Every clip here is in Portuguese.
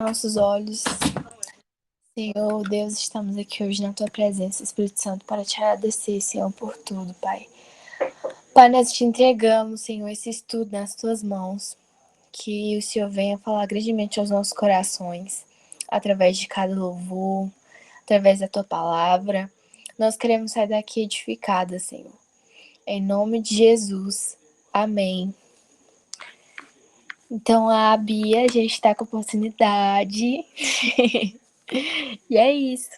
nossos olhos. Senhor Deus, estamos aqui hoje na Tua presença, Espírito Santo, para te agradecer, Senhor, por tudo, Pai. Pai, nós te entregamos, Senhor, esse estudo nas Tuas mãos. Que o Senhor venha falar grandemente aos nossos corações, através de cada louvor, através da Tua palavra. Nós queremos sair daqui edificadas, Senhor. Em nome de Jesus. Amém. Então a Bia já está com a oportunidade. E é isso.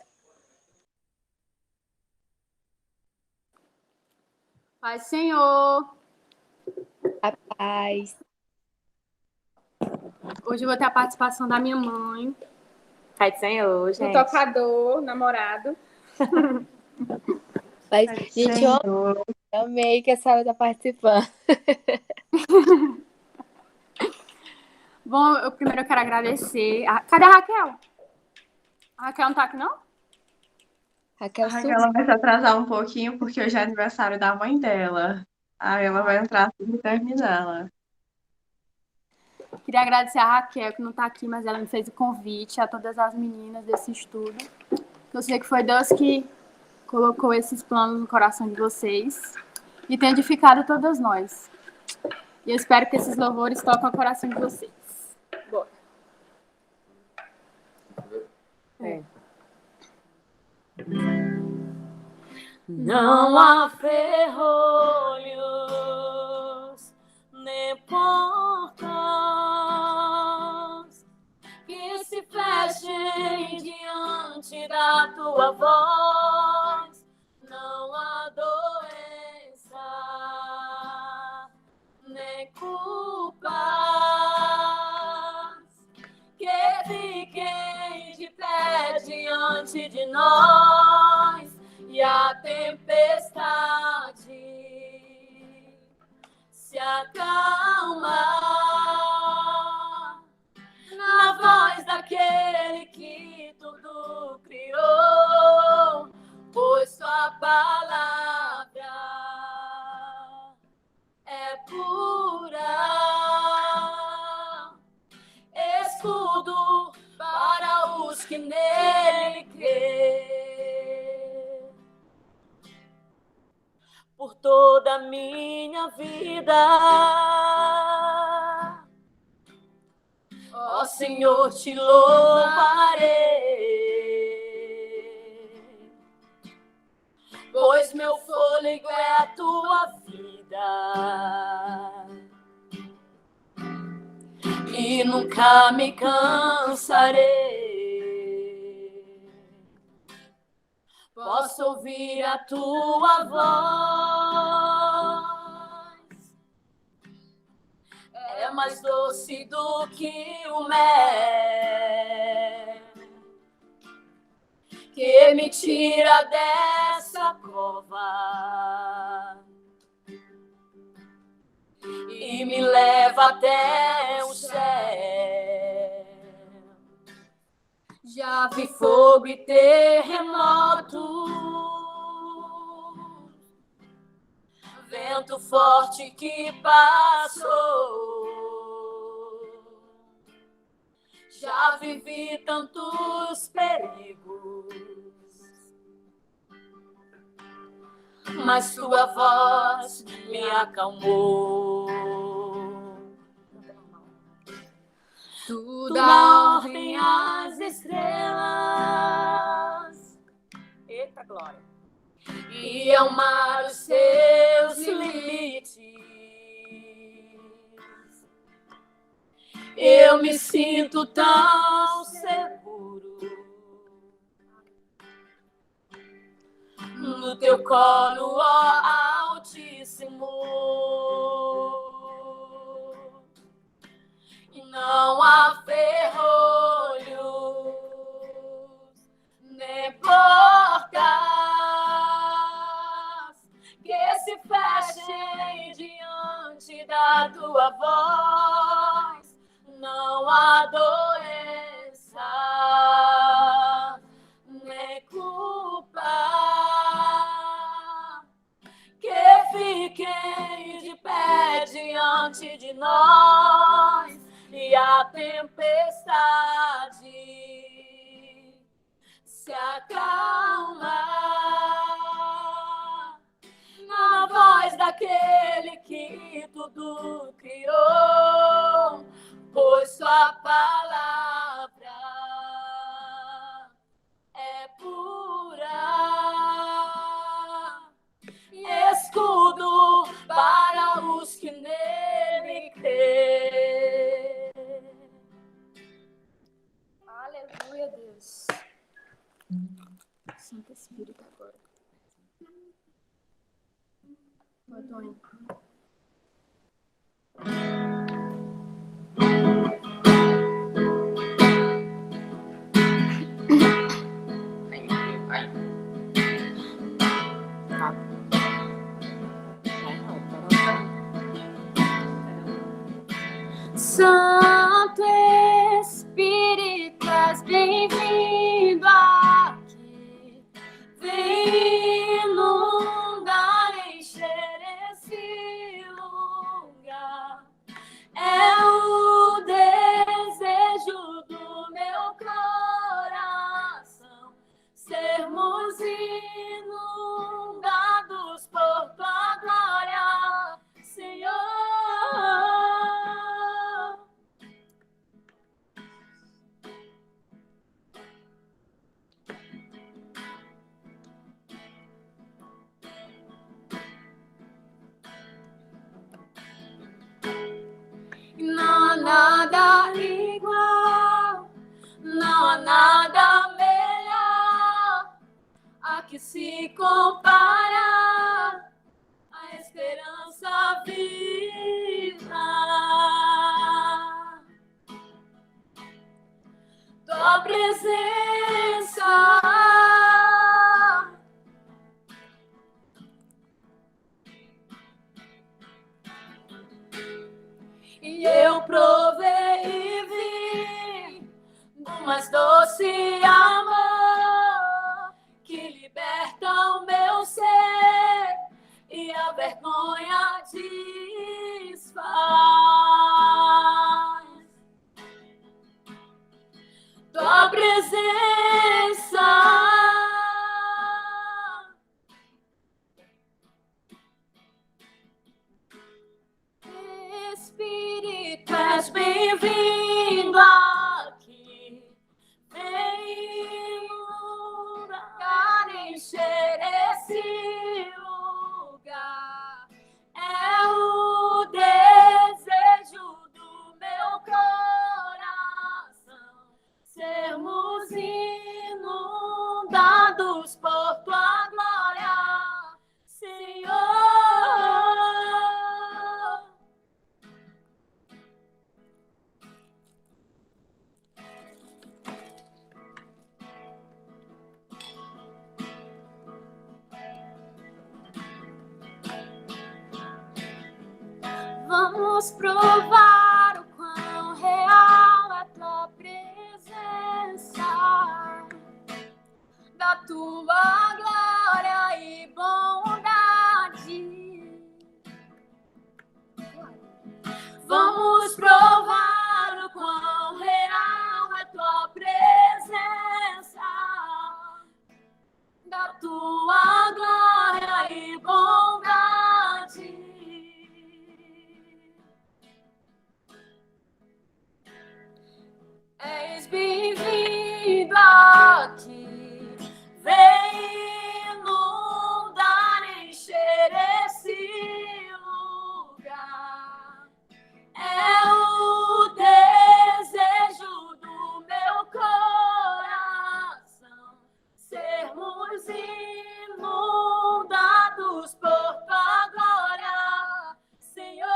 Paz, Senhor. A paz. Hoje eu vou ter a participação da minha mãe. Paz, Senhor, gente. O tocador, namorado. Mas, gente, eu amei que a Sara tá participando. Bom, primeiro eu quero agradecer. Cadê a Raquel? A Raquel não tá aqui, não? Raquel, ela vai se atrasar um pouquinho porque hoje é aniversário da mãe dela. Aí ela vai entrar assim e terminar ela. Queria agradecer a Raquel, que não tá aqui, mas ela me fez o convite, a todas as meninas desse estudo. Eu sei que foi Deus que colocou esses planos no coração de vocês e tem edificado todas nós. E eu espero que esses louvores toquem o coração de vocês. Bora. Não há ferrolhos, nem portas que se fechem diante da tua voz. Não há doença, nem culpas que fiquem de pé diante de nós. E a tempestade se acalma na voz daquele que tudo criou, pois tua palavra é pura, escudo para os que nele crêem. Por toda a minha vida, ó Senhor, te louvarei, pois meu fôlego é a tua vida e nunca me cansarei. Posso ouvir a tua voz, é mais doce do que o mel, que me tira dessa cova e me leva até o céu. Já vi fogo e terremoto, vento forte que passou. Já vivi tantos perigos, mas tua voz me acalmou. Tu dá ordem às estrelas, eita glória, e ao mar os seus limites. Eu me sinto tão seguro no teu colo, ó Altíssimo. Não há ferrolhos, nem portas que se fechem diante da tua voz. Não há doença, nem culpa que fiquem de pé diante de nós. E a tempestade Glória a Deus. Santo Espírito agora. Oi, Tony. Santo Espírito, és bem-vindo aqui. Vem inundar, encher esse lugar. É o desejo do meu coração sermos inundados por tua glória, Senhor. Não há nada igual, não há nada melhor a que se compara a esperança viva. Tua presença e eu provei e vi do mais doce amor que liberta o meu ser e a vergonha desfaz. Tua presença Espírito, és bem-vindo aqui. Vem inundar, encher esse lugar. É o desejo do meu coração sermos inundados por tua glória, Senhor. Vamos provar o quão real é tua presença, da tua glória e bondade. Vamos provar o quão real é tua presença, da tua glória e bondade. És bem-vindo aqui. Vem inundar, encher esse lugar. É o desejo do meu coração sermos inundados por tua glória, Senhor.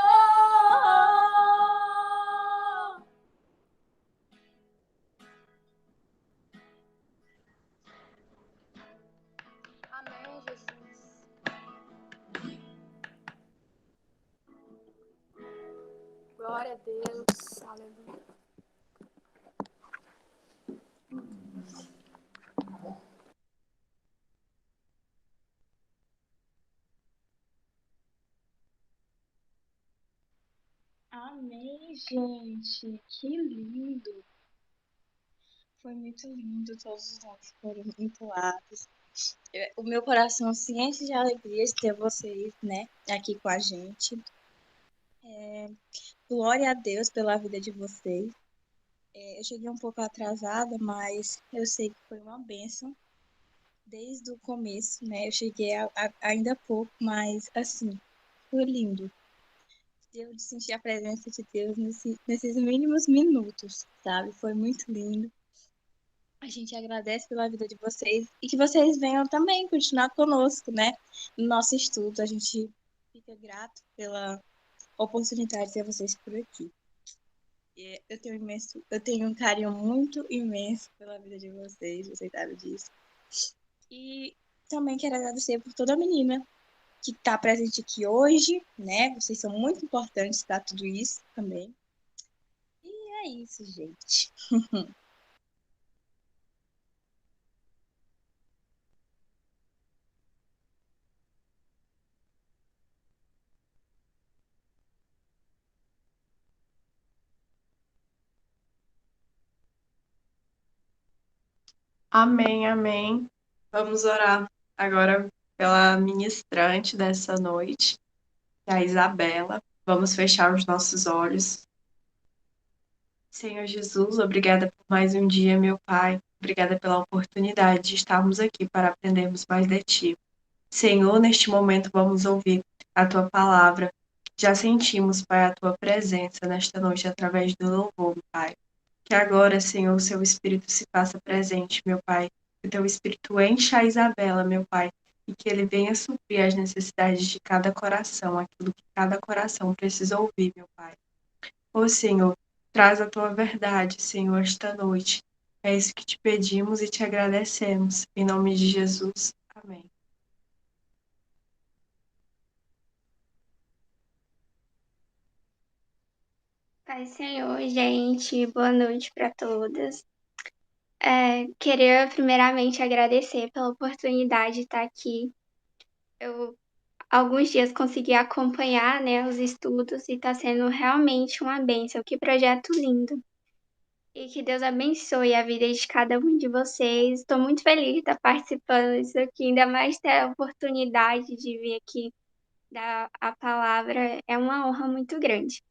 Amém, Jesus. Glória a Deus. Aleluia. Amém, gente. Que lindo. Foi muito lindo. Todos os nomes foram entoados. O meu coração se enche de alegria de ter vocês, né, aqui com a gente. Glória a Deus pela vida de vocês. Eu cheguei um pouco atrasada, mas eu sei que foi uma bênção desde o começo, né? Eu cheguei ainda há pouco, mas assim, foi lindo. Eu senti a presença de Deus nesses mínimos minutos, sabe? Foi muito lindo. A gente agradece pela vida de vocês e que vocês venham também continuar conosco, né? No nosso estudo. A gente fica grato pela oportunidade de ter vocês por aqui. Eu tenho um carinho muito imenso pela vida de vocês sabem disso. E também quero agradecer por toda menina que está presente aqui hoje, né? Vocês são muito importantes para tudo isso também. E é isso, gente. Amém, amém. Vamos orar agora pela ministrante dessa noite, que é a Isabela. Vamos fechar os nossos olhos. Senhor Jesus, obrigada por mais um dia, meu Pai. Obrigada pela oportunidade de estarmos aqui para aprendermos mais de Ti. Senhor, neste momento vamos ouvir a Tua palavra. Já sentimos, Pai, a Tua presença nesta noite através do louvor, Pai. Que agora, Senhor, o Seu Espírito se faça presente, meu Pai. Que o Teu Espírito encha a Isabela, meu Pai, e que ele venha suprir as necessidades de cada coração, aquilo que cada coração precisa ouvir, meu Pai. Ô Senhor, traz a Tua verdade, Senhor, esta noite. É isso que te pedimos e te agradecemos. Em nome de Jesus. Amém. Pai Senhor, gente, boa noite para todas. Queria primeiramente agradecer pela oportunidade de estar aqui. Eu, alguns dias, consegui acompanhar, né, os estudos e está sendo realmente uma bênção. Que projeto lindo! E que Deus abençoe a vida de cada um de vocês. Estou muito feliz de estar participando disso aqui, ainda mais ter a oportunidade de vir aqui dar a palavra. É uma honra muito grande.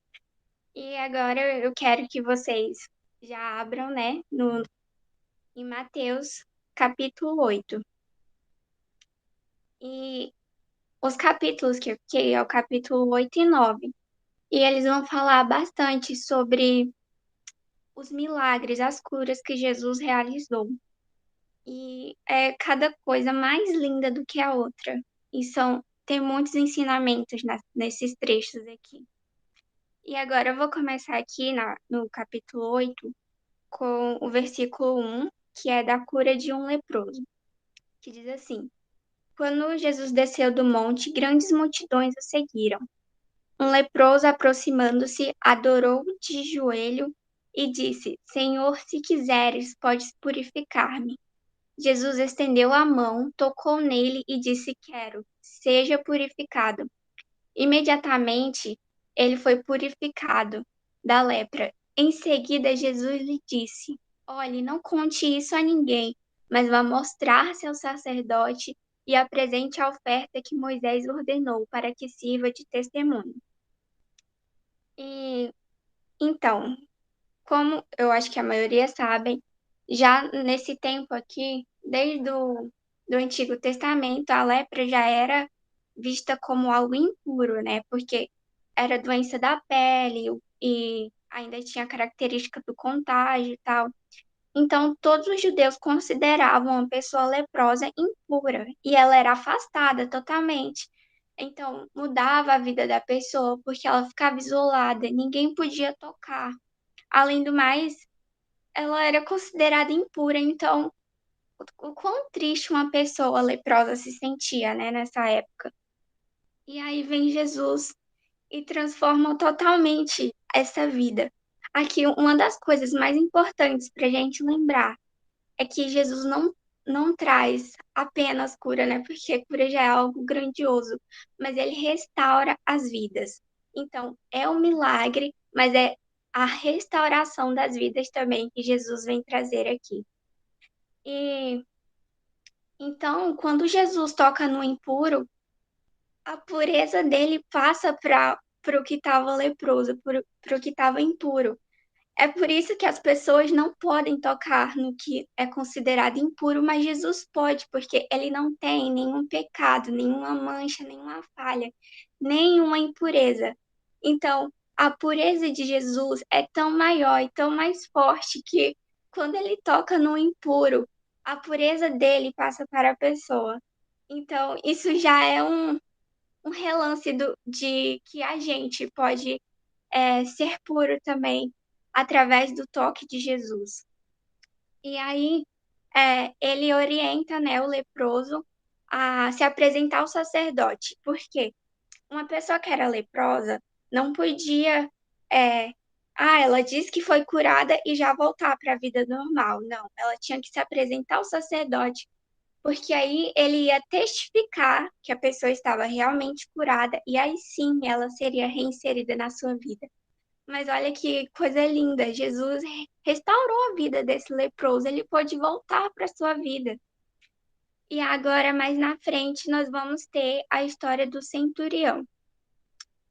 E agora eu quero que vocês já abram, né, em Mateus, capítulo 8. E os capítulos que é o capítulo 8 e 9. E eles vão falar bastante sobre os milagres, as curas que Jesus realizou. E é cada coisa mais linda do que a outra. E tem muitos ensinamentos nesses trechos aqui. E agora eu vou começar aqui no capítulo 8 com o versículo 1, que é da cura de um leproso, que diz assim: Quando Jesus desceu do monte, grandes multidões o seguiram. Um leproso, aproximando-se, adorou de joelho e disse: Senhor, se quiseres, podes purificar-me. Jesus estendeu a mão, tocou nele e disse: Quero, seja purificado. Imediatamente ele foi purificado da lepra. Em seguida, Jesus lhe disse: Olhe, não conte isso a ninguém, mas vá mostrar-se ao sacerdote e apresente a oferta que Moisés ordenou para que sirva de testemunho. E então, como eu acho que a maioria sabe, já nesse tempo aqui, desde do Antigo Testamento, a lepra já era vista como algo impuro, né? Porque era doença da pele e ainda tinha a característica do contágio e tal. Então, todos os judeus consideravam a pessoa leprosa impura e ela era afastada totalmente. Então, mudava a vida da pessoa porque ela ficava isolada, ninguém podia tocar. Além do mais, ela era considerada impura, então o quão triste uma pessoa leprosa se sentia, né, nessa época. E aí vem Jesus e transforma totalmente essa vida. Aqui, uma das coisas mais importantes para a gente lembrar é que Jesus não traz apenas cura, né? Porque cura já é algo grandioso, mas ele restaura as vidas. Então, é um milagre, mas é a restauração das vidas também que Jesus vem trazer aqui. E então, quando Jesus toca no impuro, a pureza dele passa para o que estava leproso, para o que estava impuro. É por isso que as pessoas não podem tocar no que é considerado impuro, mas Jesus pode, porque ele não tem nenhum pecado, nenhuma mancha, nenhuma falha, nenhuma impureza. Então, a pureza de Jesus é tão maior e tão mais forte que quando ele toca no impuro, a pureza dele passa para a pessoa. Então, isso já é um relance de que a gente pode ser puro também através do toque de Jesus. E aí, ele orienta, né, o leproso a se apresentar ao sacerdote. Por quê? Uma pessoa que era leprosa não podia. Ela disse que foi curada e já voltar para a vida normal. Não, ela tinha que se apresentar ao sacerdote, porque aí ele ia testificar que a pessoa estava realmente curada e aí sim ela seria reinserida na sua vida. Mas olha que coisa linda, Jesus restaurou a vida desse leproso, ele pôde voltar para sua vida. E agora, mais na frente, nós vamos ter a história do centurião.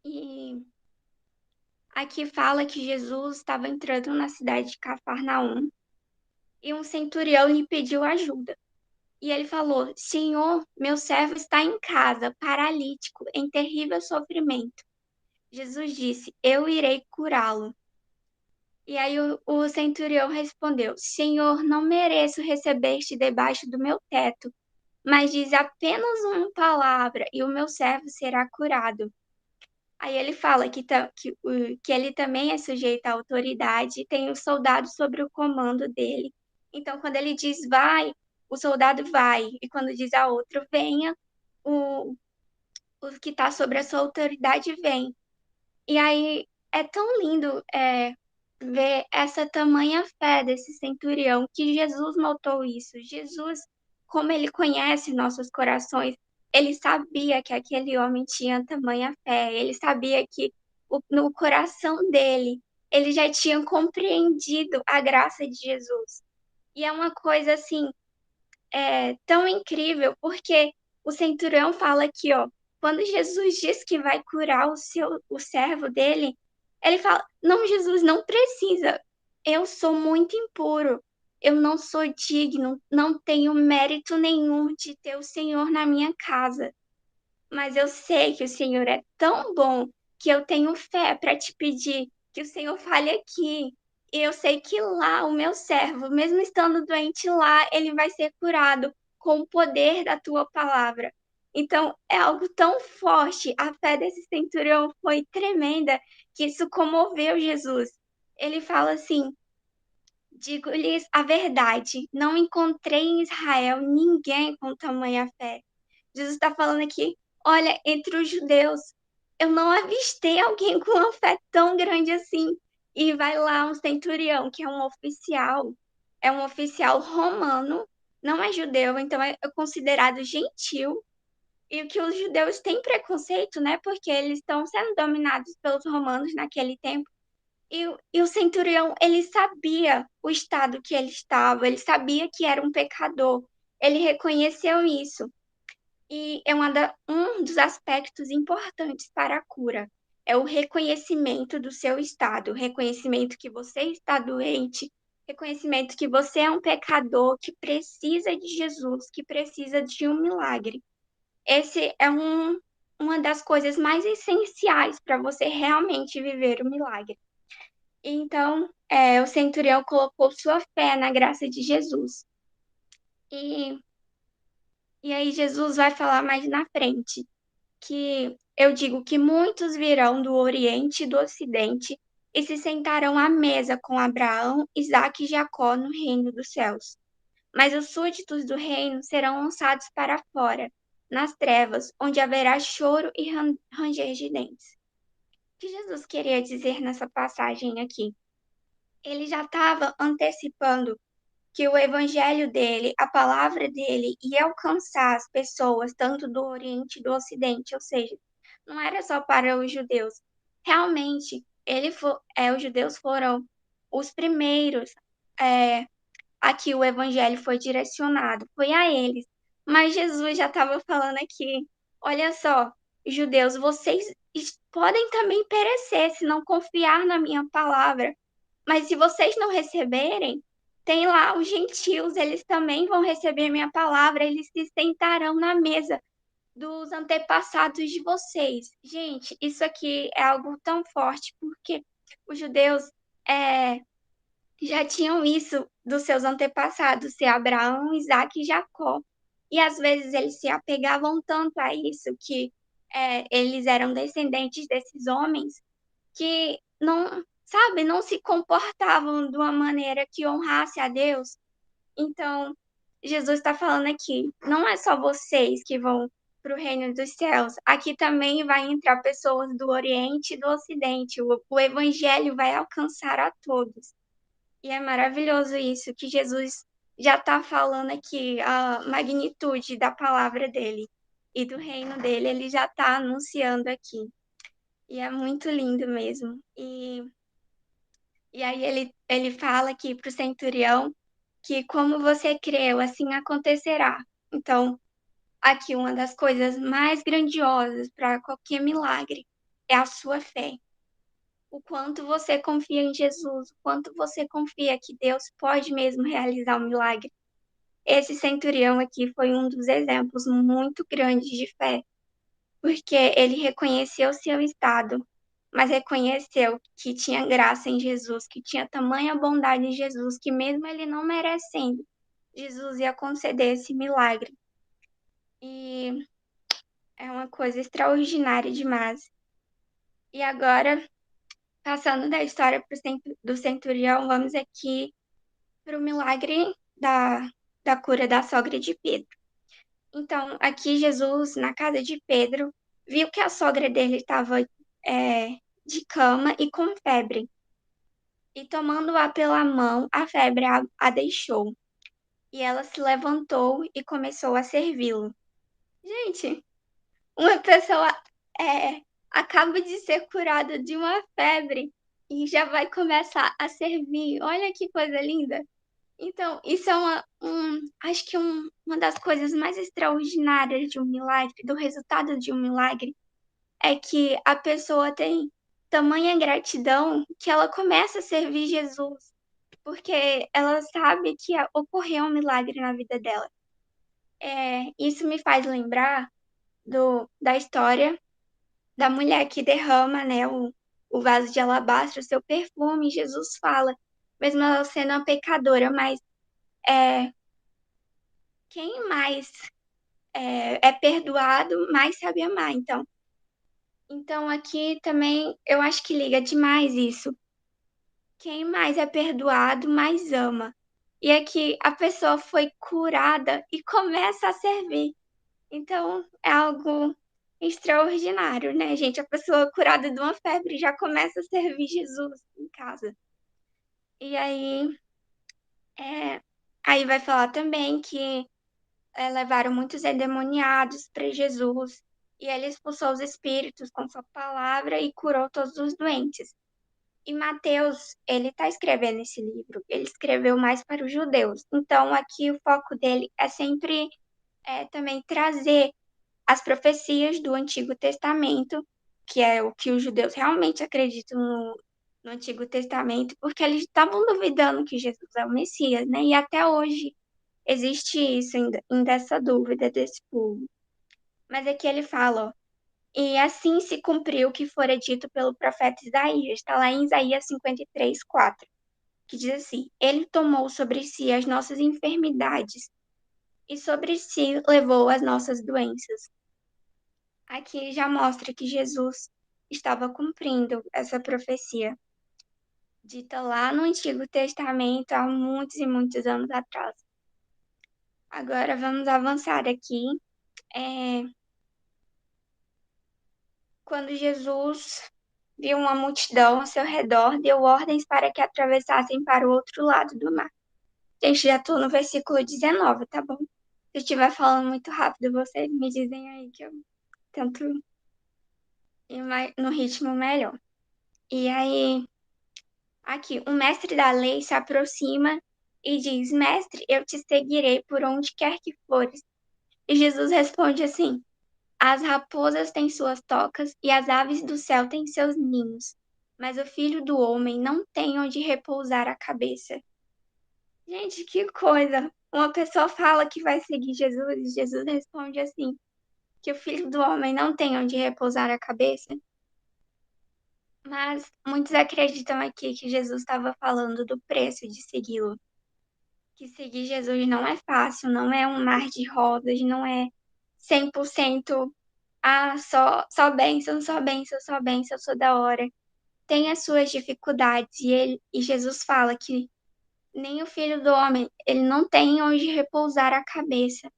E aqui fala que Jesus estava entrando na cidade de Cafarnaum e um centurião lhe pediu ajuda. E ele falou: Senhor, meu servo está em casa, paralítico, em terrível sofrimento. Jesus disse: Eu irei curá-lo. E aí o centurião respondeu: Senhor, não mereço receber-te debaixo do meu teto, mas diz apenas uma palavra e o meu servo será curado. Aí ele fala que ele também é sujeito à autoridade e tem o soldado sobre o comando dele. Então, quando ele diz vai, o soldado vai. E quando diz a outro venha, o, o que está sobre a sua autoridade vem. E aí é tão lindo ver essa tamanha fé desse centurião, que Jesus notou isso. Jesus, como ele conhece nossos corações, ele sabia que aquele homem tinha tamanha fé, ele sabia que no coração dele, ele já tinha compreendido a graça de Jesus. E é uma coisa assim, tão incrível, porque o centurião fala aqui, ó, quando Jesus diz que vai curar o servo dele, ele fala: Não, Jesus, não precisa. Eu sou muito impuro. Eu não sou digno, não tenho mérito nenhum de ter o Senhor na minha casa. Mas eu sei que o Senhor é tão bom que eu tenho fé para te pedir que o Senhor fale aqui. E eu sei que lá o meu servo, mesmo estando doente lá, ele vai ser curado com o poder da tua palavra. Então, é algo tão forte. A fé desse centurião foi tremenda que isso comoveu Jesus. Ele fala assim: Digo-lhes a verdade, não encontrei em Israel ninguém com tamanha fé. Jesus está falando aqui: olha, entre os judeus, eu não avistei alguém com uma fé tão grande assim. E vai lá um centurião, que é um oficial romano, não é judeu, então é considerado gentil. E o que os judeus têm preconceito, né? Porque eles estão sendo dominados pelos romanos naquele tempo. E o centurião, ele sabia o estado que ele estava, ele sabia que era um pecador, ele reconheceu isso. E é um dos aspectos importantes para a cura. É o reconhecimento do seu estado, o reconhecimento que você está doente, reconhecimento que você é um pecador que precisa de Jesus, que precisa de um milagre. Esse é uma das coisas mais essenciais para você realmente viver o milagre. Então, o centurião colocou sua fé na graça de Jesus. E aí Jesus vai falar mais na frente, que eu digo que muitos virão do Oriente e do Ocidente e se sentarão à mesa com Abraão, Isaque e Jacó no reino dos céus. Mas os súditos do reino serão lançados para fora, nas trevas, onde haverá choro e ranger de dentes. O que Jesus queria dizer nessa passagem aqui? Ele já estava antecipando que o evangelho dele, a palavra dele, ia alcançar as pessoas, tanto do Oriente e do Ocidente, ou seja, não era só para os judeus. Realmente, os judeus foram os primeiros a que o evangelho foi direcionado, foi a eles. Mas Jesus já estava falando aqui: olha só, judeus, vocês podem também perecer se não confiar na minha palavra. Mas se vocês não receberem, tem lá os gentios, eles também vão receber minha palavra, eles se sentarão na mesa dos antepassados de vocês. Gente, isso aqui é algo tão forte, porque os judeus já tinham isso dos seus antepassados, ser Abraão, Isaac e Jacó. E às vezes eles se apegavam tanto a isso que eles eram descendentes desses homens que não, sabe, não se comportavam de uma maneira que honrasse a Deus. Então, Jesus está falando aqui, não é só vocês que vão para o reino dos céus, aqui também vai entrar pessoas do Oriente e do Ocidente, o evangelho vai alcançar a todos. E é maravilhoso isso, que Jesus já está falando aqui a magnitude da palavra dele e do reino dele, ele já está anunciando aqui. E é muito lindo mesmo. E aí ele fala aqui para o centurião que como você creu, assim acontecerá. Então, aqui uma das coisas mais grandiosas para qualquer milagre é a sua fé. O quanto você confia em Jesus, o quanto você confia que Deus pode mesmo realizar um milagre. Esse centurião aqui foi um dos exemplos muito grandes de fé, porque ele reconheceu seu estado, mas reconheceu que tinha graça em Jesus, que tinha tamanha bondade em Jesus, que mesmo ele não merecendo, Jesus ia conceder esse milagre. E é uma coisa extraordinária demais. E agora, passando da história do centurião, vamos aqui para o milagre da cura da sogra de Pedro. Então, aqui Jesus, na casa de Pedro, viu que a sogra dele estava de cama e com febre. E tomando-a pela mão, a febre a deixou. E ela se levantou e começou a servi-lo. Gente, uma pessoa acaba de ser curada de uma febre e já vai começar a servir. Olha que coisa linda. Então, isso é acho que uma das coisas mais extraordinárias de um milagre, do resultado de um milagre, é que a pessoa tem tamanha gratidão que ela começa a servir Jesus, porque ela sabe que ocorreu um milagre na vida dela. Isso me faz lembrar da história da mulher que derrama, né, o vaso de alabastro, o seu perfume. Jesus fala, mesmo ela sendo uma pecadora, mas quem mais é perdoado, mais sabe amar. Então aqui também eu acho que liga demais isso. Quem mais é perdoado, mais ama. E aqui a pessoa foi curada e começa a servir. Então é algo extraordinário, né, gente? A pessoa curada de uma febre já começa a servir Jesus em casa. E aí vai falar também que levaram muitos endemoniados para Jesus, e ele expulsou os espíritos com sua palavra e curou todos os doentes. E Mateus, ele está escrevendo esse livro, ele escreveu mais para os judeus. Então, aqui o foco dele é sempre também trazer as profecias do Antigo Testamento, que é o que os judeus realmente acreditam no Antigo Testamento, porque eles estavam duvidando que Jesus é o Messias, né? E até hoje existe isso, ainda essa dúvida desse povo. Mas aqui ele fala, ó, e assim se cumpriu o que fora dito pelo profeta Isaías, está lá em Isaías 53:4, que diz assim, ele tomou sobre si as nossas enfermidades e sobre si levou as nossas doenças. Aqui já mostra que Jesus estava cumprindo essa profecia, dita lá no Antigo Testamento há muitos e muitos anos atrás. Agora vamos avançar aqui. Quando Jesus viu uma multidão ao seu redor, deu ordens para que atravessassem para o outro lado do mar. Gente, já estou no versículo 19, tá bom? Se eu estiver falando muito rápido, vocês me dizem aí que eu tento ir no ritmo melhor. E aí, aqui, o mestre da lei se aproxima e diz, mestre, eu te seguirei por onde quer que fores. E Jesus responde assim, as raposas têm suas tocas e as aves do céu têm seus ninhos, mas o filho do homem não tem onde repousar a cabeça. Gente, que coisa! Uma pessoa fala que vai seguir Jesus e Jesus responde assim, que o filho do homem não tem onde repousar a cabeça. Mas muitos acreditam aqui que Jesus estava falando do preço de segui-lo. Que seguir Jesus não é fácil, não é um mar de rosas, não é 100% só bênção, só bênção, só bênção toda hora. Tem as suas dificuldades e Jesus fala que nem o Filho do Homem, ele não tem onde repousar a cabeça.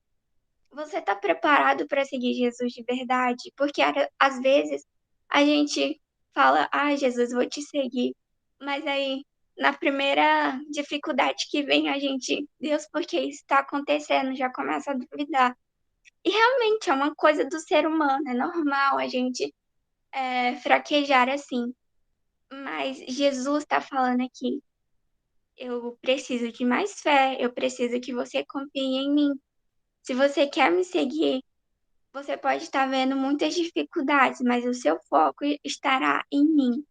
Você está preparado para seguir Jesus de verdade? Porque às vezes a gente fala, Jesus, vou te seguir. Mas aí, na primeira dificuldade que vem, a gente, Deus, por que isso está acontecendo? Já começa a duvidar. E realmente é uma coisa do ser humano, é normal a gente fraquejar assim. Mas Jesus está falando aqui, eu preciso de mais fé, eu preciso que você confie em mim. Se você quer me seguir, você pode estar vendo muitas dificuldades, mas o seu foco estará em mim.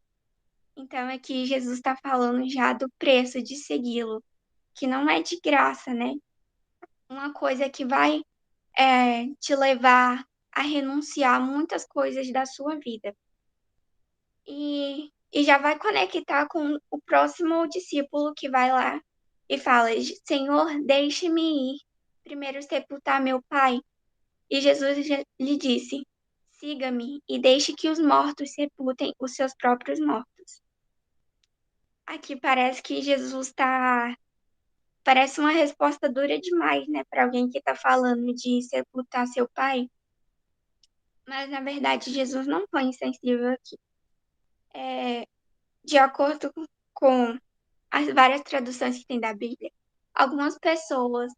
Então aqui Jesus está falando já do preço de segui-lo, que não é de graça, né? Uma coisa que vai te levar a renunciar a muitas coisas da sua vida. E já vai conectar com o próximo discípulo que vai lá e fala: Senhor, deixe-me ir primeiro sepultar meu pai. E Jesus lhe disse: siga-me e deixe que os mortos sepultem os seus próprios mortos. Aqui parece que Jesus está. Parece uma resposta dura demais, né, para alguém que está falando de sepultar seu pai. Mas na verdade, Jesus não foi insensível aqui. De acordo com as várias traduções que tem da Bíblia, algumas pessoas,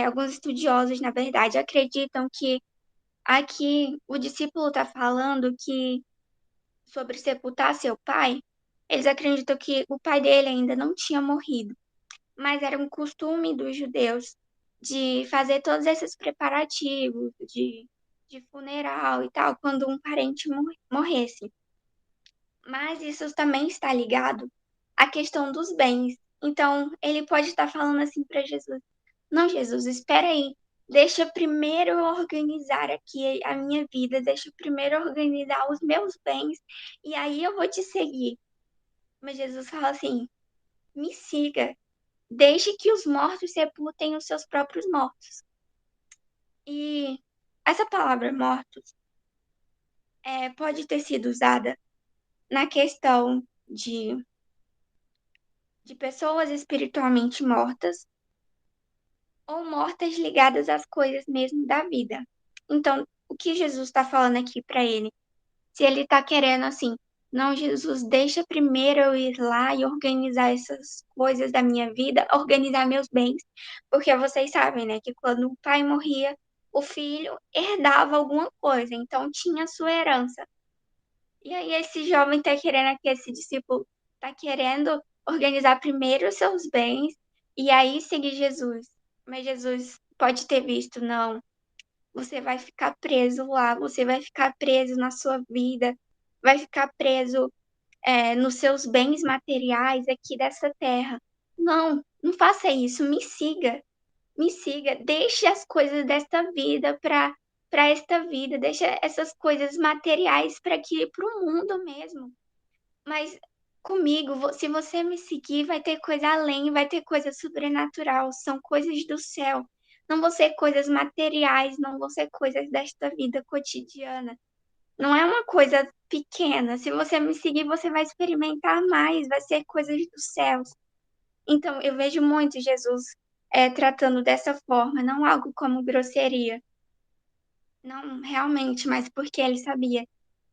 alguns estudiosos, na verdade, acreditam que aqui o discípulo está falando que sobre sepultar seu pai, eles acreditam que o pai dele ainda não tinha morrido, mas era um costume dos judeus de fazer todos esses preparativos de funeral e tal, quando um parente morresse. Mas isso também está ligado à questão dos bens. Então, ele pode estar falando assim para Jesus: não, Jesus, espera aí. Deixa eu primeiro organizar aqui a minha vida, deixa eu primeiro organizar os meus bens e aí eu vou te seguir. Mas Jesus fala assim: me siga, deixe que os mortos sepultem os seus próprios mortos. E essa palavra mortos pode ter sido usada na questão de pessoas espiritualmente mortas ou mortas ligadas às coisas mesmo da vida. Então, o que Jesus está falando aqui para ele? Se ele está querendo assim, não, Jesus, deixa primeiro eu ir lá e organizar essas coisas da minha vida, organizar meus bens, porque vocês sabem, né, que quando o pai morria, o filho herdava alguma coisa, então tinha sua herança. E aí esse jovem está querendo aqui, esse discípulo está querendo organizar primeiro os seus bens e aí seguir Jesus. Mas Jesus pode ter visto, não, você vai ficar preso lá, você vai ficar preso na sua vida, vai ficar preso nos seus bens materiais aqui dessa terra. Não, não faça isso, me siga, deixe as coisas desta vida para esta vida, deixa essas coisas materiais para o mundo mesmo. Mas comigo, se você me seguir, vai ter coisa além, vai ter coisa sobrenatural, são coisas do céu. Não vão ser coisas materiais, não vão ser coisas desta vida cotidiana. Não é uma coisa pequena. Se você me seguir, você vai experimentar mais, vai ser coisas dos céus. Então, eu vejo muito Jesus tratando dessa forma, não algo como grosseria. Não, realmente, mas porque ele sabia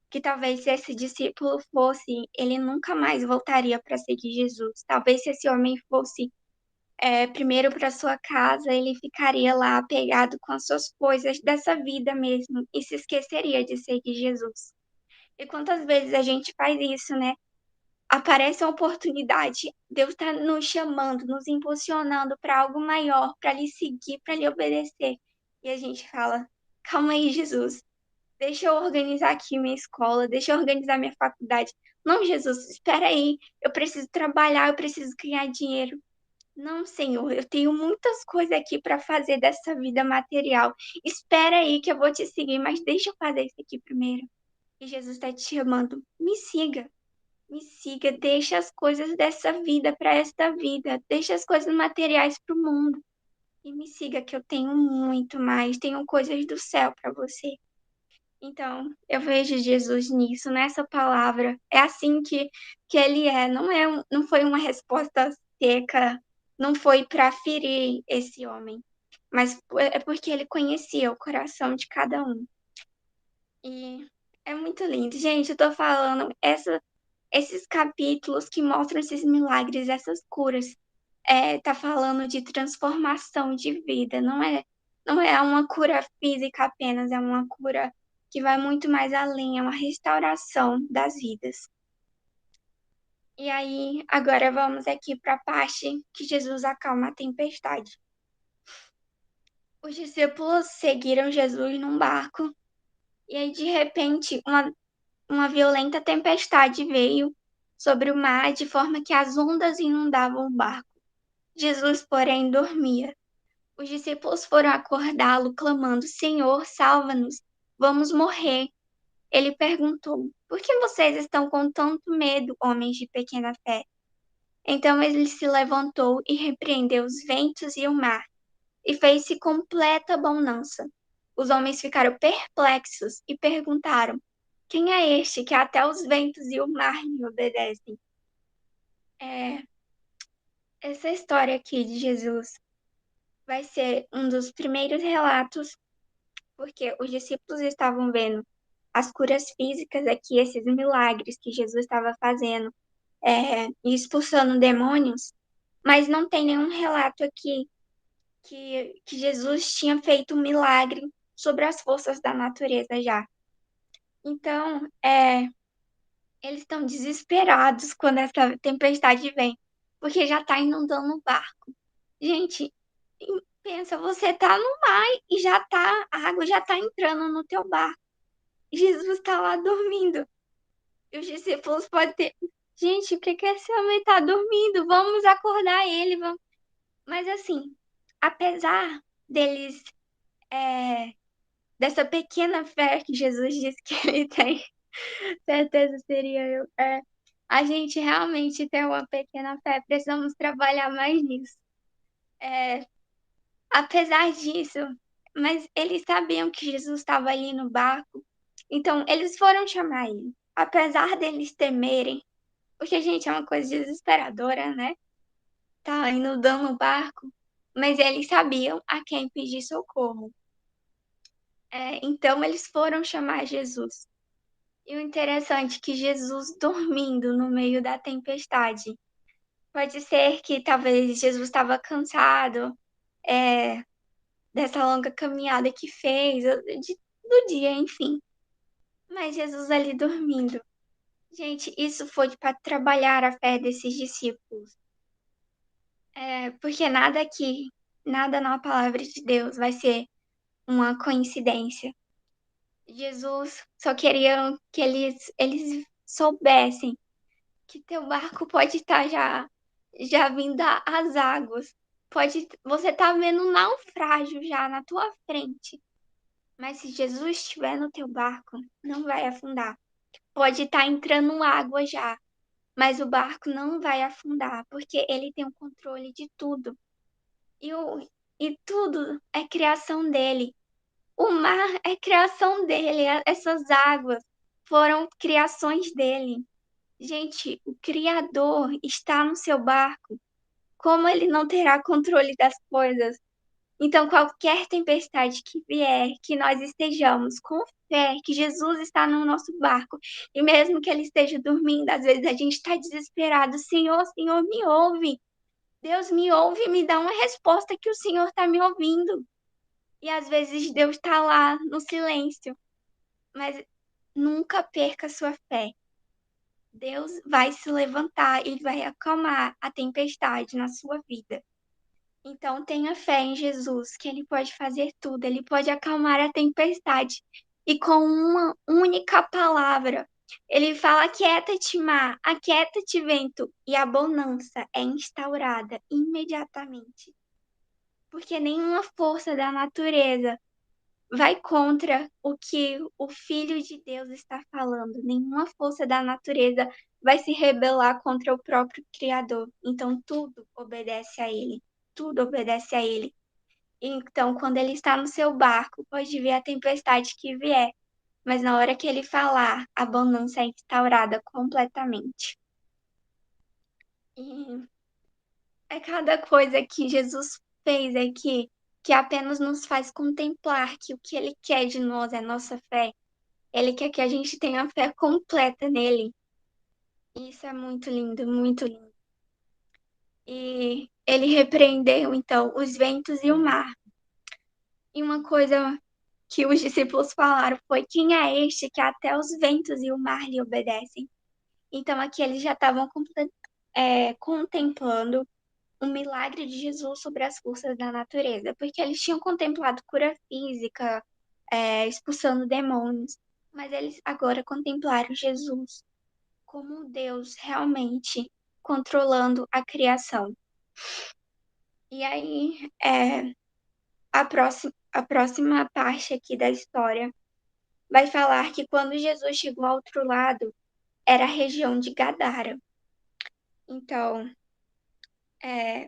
que talvez se esse discípulo fosse, ele nunca mais voltaria para seguir Jesus. Talvez se esse homem fosse primeiro para sua casa, ele ficaria lá apegado com as suas coisas dessa vida mesmo e se esqueceria de seguir Jesus. E quantas vezes a gente faz isso, né? Aparece uma oportunidade, Deus está nos chamando, nos impulsionando para algo maior, para lhe seguir, para lhe obedecer. E a gente fala: calma aí, Jesus, deixa eu organizar aqui minha escola, deixa eu organizar minha faculdade. Não, Jesus, espera aí, eu preciso trabalhar, eu preciso ganhar dinheiro. Não, Senhor, eu tenho muitas coisas aqui para fazer dessa vida material. Espera aí que eu vou te seguir, mas deixa eu fazer isso aqui primeiro. E Jesus está te chamando, me siga. Me siga, deixa as coisas dessa vida para esta vida, deixa as coisas materiais para o mundo e me siga que eu tenho muito mais, tenho coisas do céu para você. Então, eu vejo Jesus nisso, nessa palavra. É assim que ele é, não foi uma resposta seca, não foi para ferir esse homem, mas é porque ele conhecia o coração de cada um. E é muito lindo. Gente, eu tô falando esses capítulos que mostram esses milagres, essas curas, tá falando de transformação de vida, não é uma cura física apenas, é uma cura que vai muito mais além, é uma restauração das vidas. E aí, agora vamos aqui para a parte que Jesus acalma a tempestade. Os discípulos seguiram Jesus num barco, e aí, de repente, uma violenta tempestade veio sobre o mar, de forma que as ondas inundavam o barco. Jesus, porém, dormia. Os discípulos foram acordá-lo, clamando: Senhor, salva-nos, vamos morrer. Ele perguntou: Por que vocês estão com tanto medo, homens de pequena fé? Então ele se levantou e repreendeu os ventos e o mar, e fez-se completa bonança. Os homens ficaram perplexos e perguntaram: Quem é este que até os ventos e o mar lhe obedecem? Essa história aqui de Jesus vai ser um dos primeiros relatos, porque os discípulos estavam vendo as curas físicas aqui, esses milagres que Jesus estava fazendo, e expulsando demônios, mas não tem nenhum relato aqui que Jesus tinha feito um milagre sobre as forças da natureza já. Então, eles estão desesperados quando essa tempestade vem, porque já está inundando o barco. Gente, pensa, você tá no mar e a água já tá entrando no teu barco. Jesus tá lá dormindo. E os discípulos podem ter, gente, o que que esse homem tá dormindo? Vamos acordar ele, vamos. Mas assim, apesar deles, dessa pequena fé que Jesus disse que ele tem, certeza seria eu, a gente realmente tem uma pequena fé, precisamos trabalhar mais nisso. Apesar disso, mas eles sabiam que Jesus estava ali no barco, então eles foram chamar ele. Apesar deles temerem, porque, gente, é uma coisa desesperadora, né? Tá inundando o barco, mas eles sabiam a quem pedir socorro. Então eles foram chamar Jesus. E o interessante é que Jesus dormindo no meio da tempestade. Pode ser que talvez Jesus estava cansado, dessa longa caminhada que fez, do dia, enfim. Mas Jesus ali dormindo. Gente, isso foi para trabalhar a fé desses discípulos. Porque nada na palavra de Deus vai ser uma coincidência. Jesus só queria que eles soubessem que teu barco pode estar já vindo às águas. Você tá vendo um naufrágio já na tua frente. Mas se Jesus estiver no teu barco, não vai afundar. Pode estar entrando água já, mas o barco não vai afundar, porque ele tem o controle de tudo. E tudo é criação dele. O mar é criação dele, essas águas foram criações dele. Gente, o Criador está no seu barco. Como ele não terá controle das coisas? Então, qualquer tempestade que vier, que nós estejamos com fé, que Jesus está no nosso barco, e mesmo que ele esteja dormindo, às vezes a gente está desesperado. Senhor, Senhor, me ouve. Deus me ouve e me dá uma resposta que o Senhor está me ouvindo. E às vezes Deus está lá no silêncio. Mas nunca perca sua fé. Deus vai se levantar e vai acalmar a tempestade na sua vida. Então tenha fé em Jesus, que ele pode fazer tudo, ele pode acalmar a tempestade. E com uma única palavra, ele fala: aquieta-te mar, aquieta-te vento, e a bonança é instaurada imediatamente. Porque nenhuma força da natureza vai contra o que o Filho de Deus está falando. Nenhuma força da natureza vai se rebelar contra o próprio Criador. Então tudo obedece a ele. Tudo obedece a ele. Então, quando ele está no seu barco, pode vir a tempestade que vier. Mas na hora que ele falar, a bonança é instaurada completamente. E é cada coisa que Jesus fez aqui que apenas nos faz contemplar que o que ele quer de nós é nossa fé. Ele quer que a gente tenha fé completa nele. E isso é muito lindo, muito lindo. E ele repreendeu, então, os ventos e o mar. E uma coisa que os discípulos falaram foi: quem é este que até os ventos e o mar lhe obedecem? Então aqui eles já estavam contemplando o milagre de Jesus sobre as forças da natureza, porque eles tinham contemplado cura física, expulsando demônios, mas eles agora contemplaram Jesus como Deus realmente controlando a criação. E aí, a próxima parte aqui da história vai falar que quando Jesus chegou ao outro lado, era a região de Gadara. Então,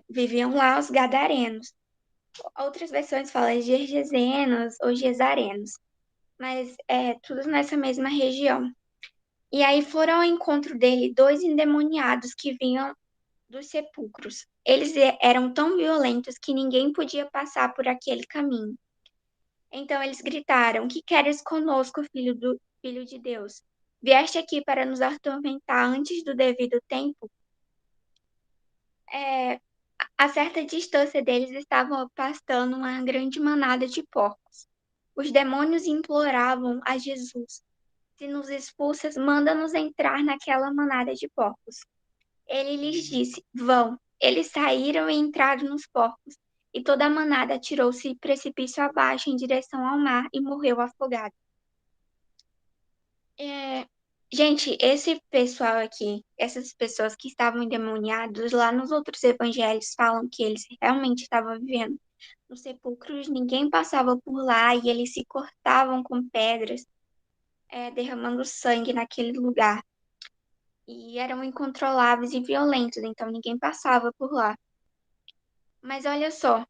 viviam lá os gadarenos. Outras versões falam gergesenos ou gesarenos, mas tudo nessa mesma região. E aí foram ao encontro dele 2 endemoniados que vinham dos sepulcros. Eles eram tão violentos que ninguém podia passar por aquele caminho. Então eles gritaram: que queres conosco, filho de Deus? Vieste aqui para nos atormentar antes do devido tempo? A certa distância deles estavam pastando uma grande manada de porcos. Os demônios imploravam a Jesus: se nos expulsas, manda-nos entrar naquela manada de porcos. Ele lhes disse: vão. Eles saíram e entraram nos porcos, e toda a manada atirou-se precipício abaixo em direção ao mar e morreu afogada. Gente, esse pessoal aqui, essas pessoas que estavam endemoniados, lá nos outros evangelhos falam que eles realmente estavam vivendo nos sepulcros, ninguém passava por lá e eles se cortavam com pedras, derramando sangue naquele lugar. E eram incontroláveis e violentos, então ninguém passava por lá. Mas olha só,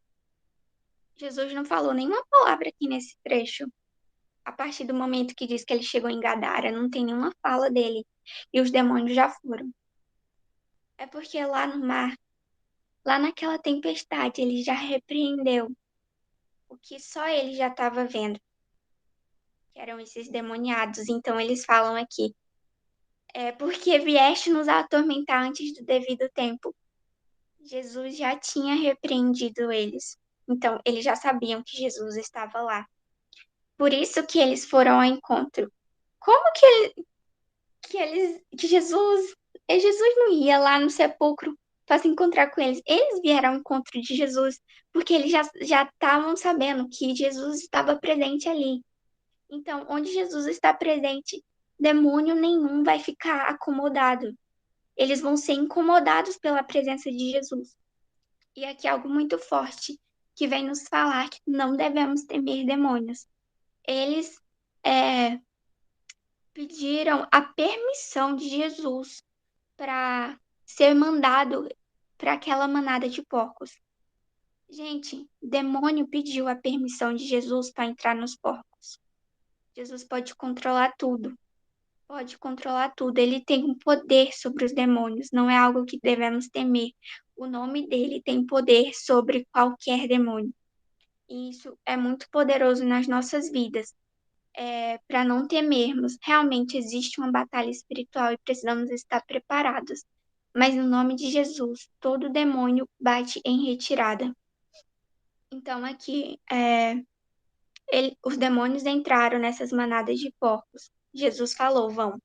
Jesus não falou nenhuma palavra aqui nesse trecho. A partir do momento que diz que ele chegou em Gadara, não tem nenhuma fala dele. E os demônios já foram. É porque lá no mar, lá naquela tempestade, ele já repreendeu o que só ele já estava vendo, que eram esses demoniados. Então eles falam aqui: porque vieste nos atormentar antes do devido tempo. Jesus já tinha repreendido eles. Então eles já sabiam que Jesus estava lá. Por isso que eles foram ao encontro. Como que Jesus não ia lá no sepulcro para se encontrar com eles? Eles vieram ao encontro de Jesus porque eles já estavam sabendo que Jesus estava presente ali. Então, onde Jesus está presente, demônio nenhum vai ficar acomodado. Eles vão ser incomodados pela presença de Jesus. E aqui é algo muito forte que vem nos falar que não devemos temer demônios. Eles pediram a permissão de Jesus para ser mandado para aquela manada de porcos. Gente, demônio pediu a permissão de Jesus para entrar nos porcos. Jesus pode controlar tudo. Pode controlar tudo. Ele tem um poder sobre os demônios. Não é algo que devemos temer. O nome dele tem poder sobre qualquer demônio. E isso é muito poderoso nas nossas vidas. Para não temermos, realmente existe uma batalha espiritual e precisamos estar preparados. Mas no nome de Jesus, todo demônio bate em retirada. Então aqui, os demônios entraram nessas manadas de porcos. Jesus falou: vão.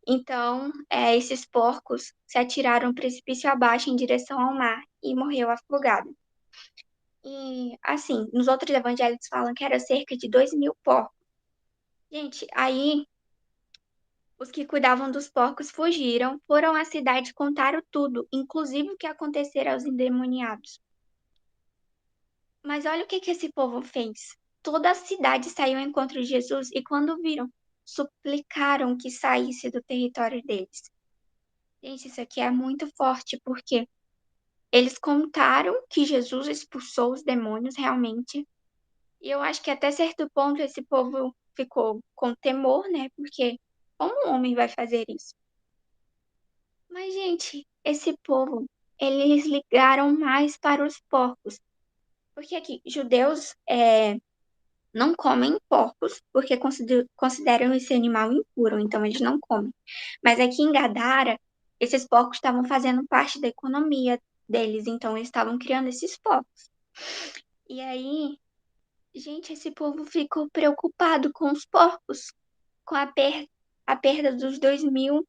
Então, esses porcos se atiraram precipício abaixo em direção ao mar e morreu afogado. E, assim, nos outros evangelhos falam que era cerca de 2.000 porcos. Gente, aí os que cuidavam dos porcos fugiram, foram à cidade e contaram tudo, inclusive o que acontecera aos endemoniados. Mas olha o que esse povo fez. Toda a cidade saiu ao encontro de Jesus e quando viram, suplicaram que saísse do território deles. Gente, isso aqui é muito forte, porque eles contaram que Jesus expulsou os demônios realmente. E eu acho que até certo ponto esse povo ficou com temor, né? Porque como um homem vai fazer isso? Mas, gente, esse povo, eles ligaram mais para os porcos. Porque aqui, judeus não comem porcos, porque consideram esse animal impuro, então eles não comem. Mas aqui em Gadara, esses porcos estavam fazendo parte da economia deles, então eles estavam criando esses porcos. E aí, gente, esse povo ficou preocupado com os porcos, com a perda dos 2.000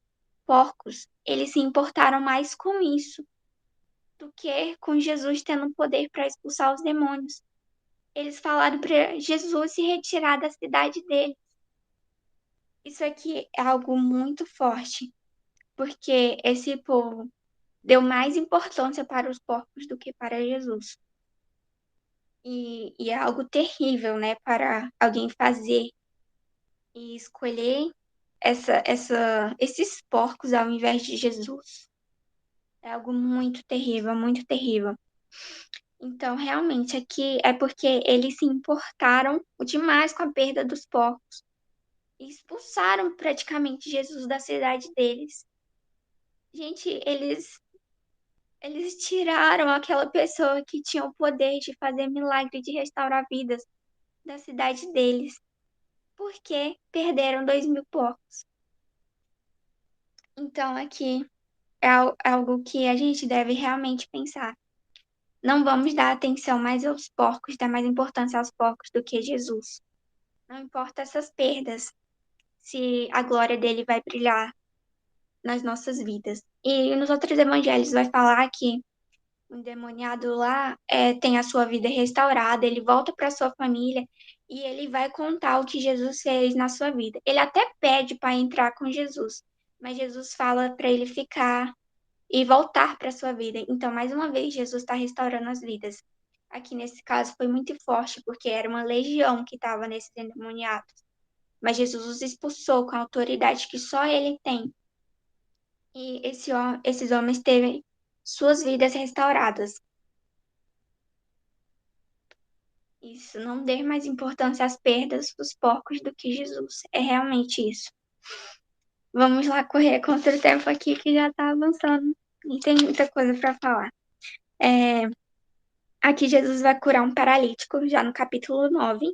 porcos. Eles se importaram mais com isso do que com Jesus tendo poder para expulsar os demônios. Eles falaram para Jesus se retirar da cidade deles. Isso aqui é algo muito forte, porque esse povo deu mais importância para os porcos do que para Jesus. E é algo terrível, né, para alguém fazer e escolher esses porcos ao invés de Jesus. É algo muito terrível, muito terrível. Então, realmente, aqui é porque eles se importaram demais com a perda dos porcos e expulsaram praticamente Jesus da cidade deles. Gente, eles tiraram aquela pessoa que tinha o poder de fazer milagre, de restaurar vidas da cidade deles, porque perderam 2.000 porcos. Então, aqui é algo que a gente deve realmente pensar. Não vamos dar atenção mais aos porcos, dar mais importância aos porcos do que Jesus. Não importa essas perdas, se a glória dele vai brilhar nas nossas vidas. E nos outros evangelhos vai falar que o endemoniado lá tem a sua vida restaurada, ele volta para sua família e ele vai contar o que Jesus fez na sua vida. Ele até pede para entrar com Jesus, mas Jesus fala para ele ficar e voltar para sua vida. Então, mais uma vez, Jesus está restaurando as vidas. Aqui nesse caso foi muito forte, porque era uma legião que estava nesses endemoniados. Mas Jesus os expulsou com a autoridade que só ele tem. E esses homens teve suas vidas restauradas. Isso, não dê mais importância às perdas dos porcos do que Jesus. É realmente isso. Vamos lá correr contra o tempo aqui que já está avançando e tem muita coisa para falar. Aqui Jesus vai curar um paralítico, já no capítulo 9.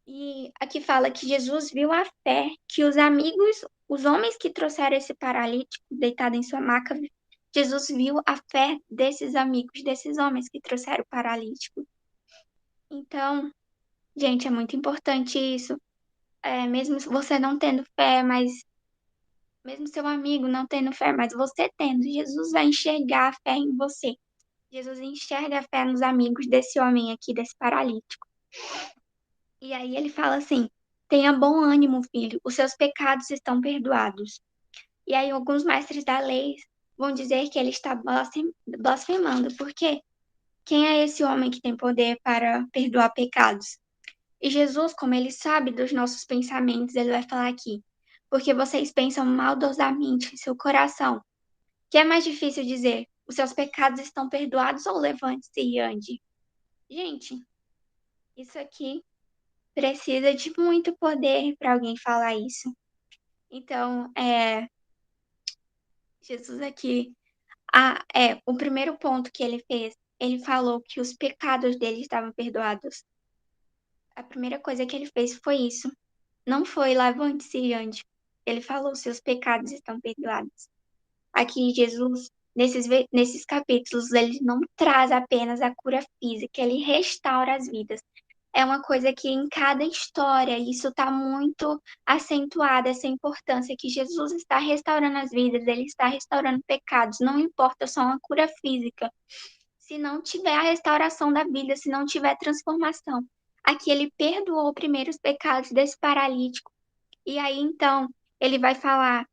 E aqui fala que Jesus viu a fé que os amigos, os homens que trouxeram esse paralítico deitado em sua maca, Jesus viu a fé desses amigos, desses homens que trouxeram o paralítico. Então, gente, é muito importante isso. Mesmo você não tendo fé, mas mesmo seu amigo não tendo fé, mas você tendo, Jesus vai enxergar a fé em você. Jesus enxerga a fé nos amigos desse homem aqui, desse paralítico. E aí ele fala assim: tenha bom ânimo, filho, os seus pecados estão perdoados. E aí alguns mestres da lei vão dizer que ele está blasfemando, porque quem é esse homem que tem poder para perdoar pecados? E Jesus, como ele sabe dos nossos pensamentos, ele vai falar aqui: porque vocês pensam maldosamente em seu coração. Que é mais difícil dizer: os seus pecados estão perdoados ou levante-se e ande? Gente, isso aqui precisa de muito poder para alguém falar isso. Então, Jesus aqui, o primeiro ponto que ele fez, ele falou que os pecados dele estavam perdoados. A primeira coisa que ele fez foi isso. Não foi levante-se e ande. Ele falou, seus pecados estão perdoados. Aqui, Jesus, nesses capítulos, ele não traz apenas a cura física, ele restaura as vidas. É uma coisa que em cada história, isso está muito acentuado, essa importância que Jesus está restaurando as vidas, ele está restaurando pecados, não importa só uma cura física. Se não tiver a restauração da vida, se não tiver transformação. Aqui ele perdoou primeiro os pecados desse paralítico. E aí, então, ele vai falar: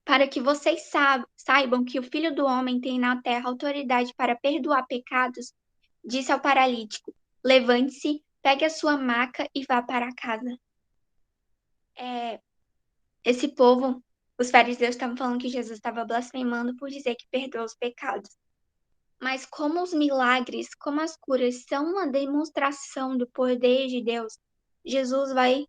para que vocês saibam que o Filho do Homem tem na terra autoridade para perdoar pecados, disse ao paralítico: levante-se, pegue a sua maca e vá para casa. Esse povo Os fariseus estavam falando que Jesus estava blasfemando por dizer que perdoa os pecados. Mas como os milagres, como as curas são uma demonstração do poder de Deus, Jesus vai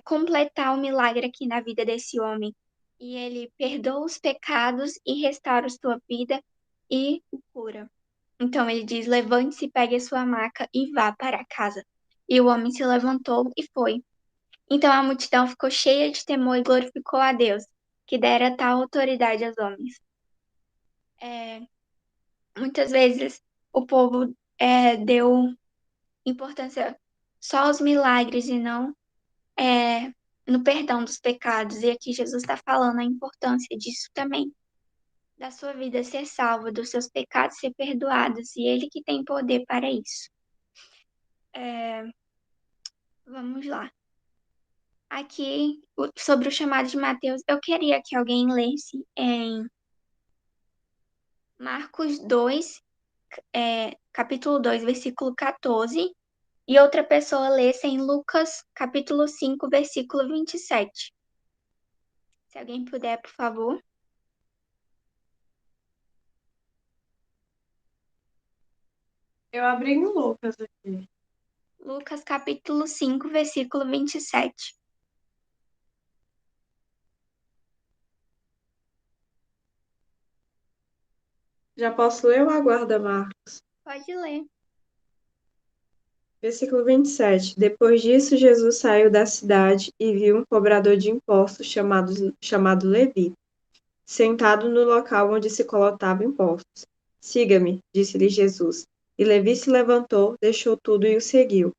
completar o milagre aqui na vida desse homem. E ele perdoa os pecados e restaura sua vida e o cura. Então ele diz: levante-se, pegue a sua maca e vá para casa. E o homem se levantou e foi. Então a multidão ficou cheia de temor e glorificou a Deus, que dera tal autoridade aos homens. Muitas vezes o povo deu importância só aos milagres e não no perdão dos pecados. E aqui Jesus está falando a importância disso também, da sua vida ser salva, dos seus pecados ser perdoados, e Ele que tem poder para isso. Vamos lá. Aqui, sobre o chamado de Mateus, eu queria que alguém lesse em Marcos 2, capítulo 2, versículo 14, e outra pessoa lesse em Lucas, capítulo 5, versículo 27. Se alguém puder, por favor. Eu abri em Lucas aqui. Lucas, capítulo 5, versículo 27. Já posso ler ou aguarda, Marcos? Pode ler. Versículo 27. Depois disso, Jesus saiu da cidade e viu um cobrador de impostos chamado Levi, sentado no local onde se coletavam impostos. Siga-me, disse-lhe Jesus. E Levi se levantou, deixou tudo e o seguiu.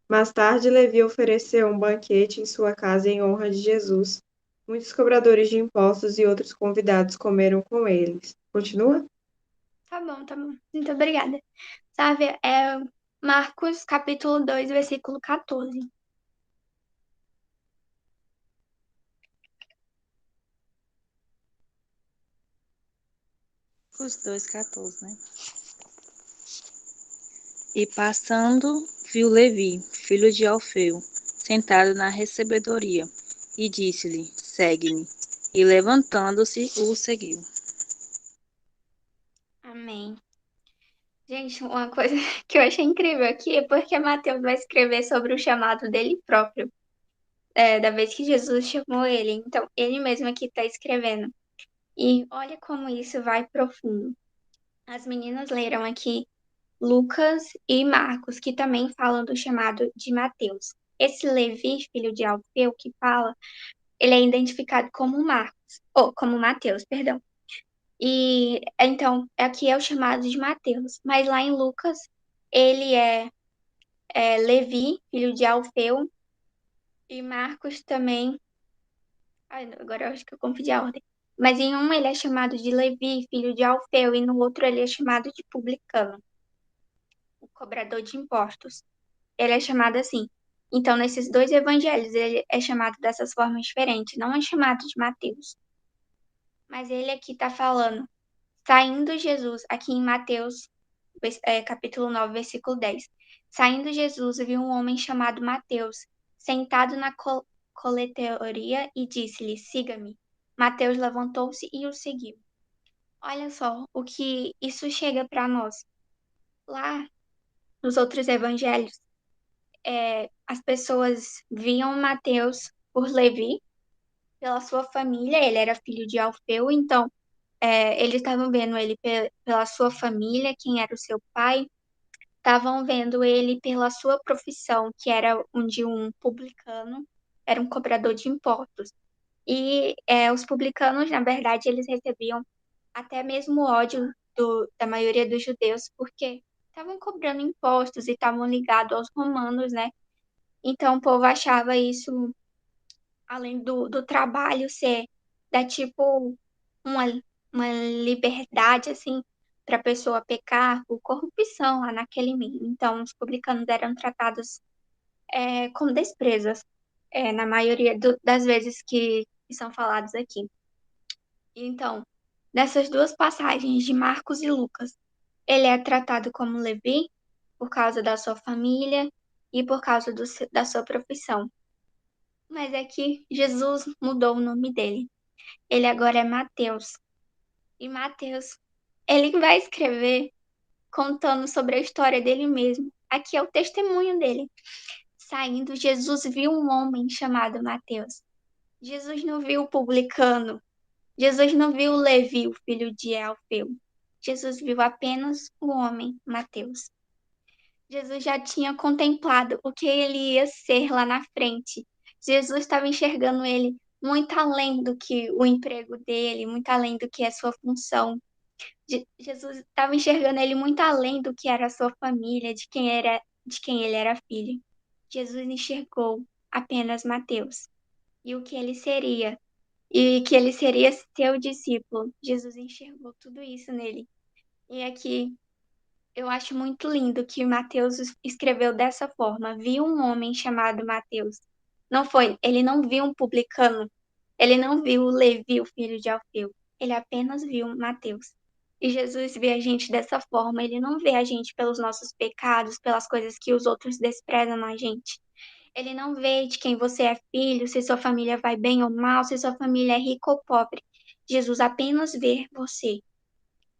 Mais tarde, Levi ofereceu um banquete em sua casa em honra de Jesus. Muitos cobradores de impostos e outros convidados comeram com eles. Continua? Tá bom, tá bom. Muito obrigada. Sabe, Marcos, capítulo 2, versículo 14. Os 2,14, né? E passando, viu Levi, filho de Alfeu, sentado na recebedoria, e disse-lhe: segue-me. E levantando-se, o seguiu. Amém. Gente, uma coisa que eu achei incrível aqui é porque Mateus vai escrever sobre o chamado dele próprio, da vez que Jesus chamou ele. Então, ele mesmo aqui está escrevendo. E olha como isso vai profundo. As meninas leram aqui Lucas e Marcos, que também falam do chamado de Mateus. Esse Levi, filho de Alfeu, que fala, ele é identificado como Marcos, ou como Mateus, perdão. E então, aqui é o chamado de Mateus. Mas lá em Lucas, ele é Levi, filho de Alfeu, e Marcos também. Ai, agora eu acho que eu confundi a ordem. Mas em um ele é chamado de Levi, filho de Alfeu, e no outro ele é chamado de publicano, o cobrador de impostos. Ele é chamado assim. Então, nesses dois evangelhos, ele é chamado dessas formas diferentes, não é chamado de Mateus. Mas ele aqui está falando, saindo Jesus, aqui em Mateus, capítulo 9, versículo 10. Saindo Jesus, viu um homem chamado Mateus, sentado na coletoria e disse-lhe, siga-me. Mateus levantou-se e o seguiu. Olha só o que isso chega para nós. Lá nos outros evangelhos, as pessoas viam Mateus por Levi, pela sua família, ele era filho de Alfeu, então eles estavam vendo ele pela sua família, quem era o seu pai, estavam vendo ele pela sua profissão, que era de um publicano, era um cobrador de impostos. E os publicanos, na verdade, eles recebiam até mesmo ódio da maioria dos judeus, porque estavam cobrando impostos e estavam ligados aos romanos, né? Então o povo achava isso, além do trabalho ser, da tipo uma, uma liberdade, assim, para a pessoa pecar por corrupção lá naquele meio. Então, os publicanos eram tratados com desprezos, na maioria das vezes que são falados aqui. Então, nessas duas passagens de Marcos e Lucas, ele é tratado como Levi por causa da sua família e por causa da sua profissão. Mas é que Jesus mudou o nome dele. Ele agora é Mateus. E Mateus, ele vai escrever contando sobre a história dele mesmo. Aqui é o testemunho dele. Saindo, Jesus viu um homem chamado Mateus. Jesus não viu o publicano. Jesus não viu Levi, o filho de Alfeu. Jesus viu apenas o homem Mateus. Jesus já tinha contemplado o que ele ia ser lá na frente. Jesus estava enxergando ele muito além do que o emprego dele, muito além do que é sua função. Jesus estava enxergando ele muito além do que era a sua família, de quem ele era filho. Jesus enxergou apenas Mateus e o que ele seria, e que ele seria seu discípulo. Jesus enxergou tudo isso nele. E aqui eu acho muito lindo que Mateus escreveu dessa forma: viu um homem chamado Mateus. Ele não viu um publicano, ele não viu Levi, o filho de Alfeu, ele apenas viu Mateus. E Jesus vê a gente dessa forma, ele não vê a gente pelos nossos pecados, pelas coisas que os outros desprezam na gente. Ele não vê de quem você é filho, se sua família vai bem ou mal, se sua família é rica ou pobre. Jesus apenas vê você.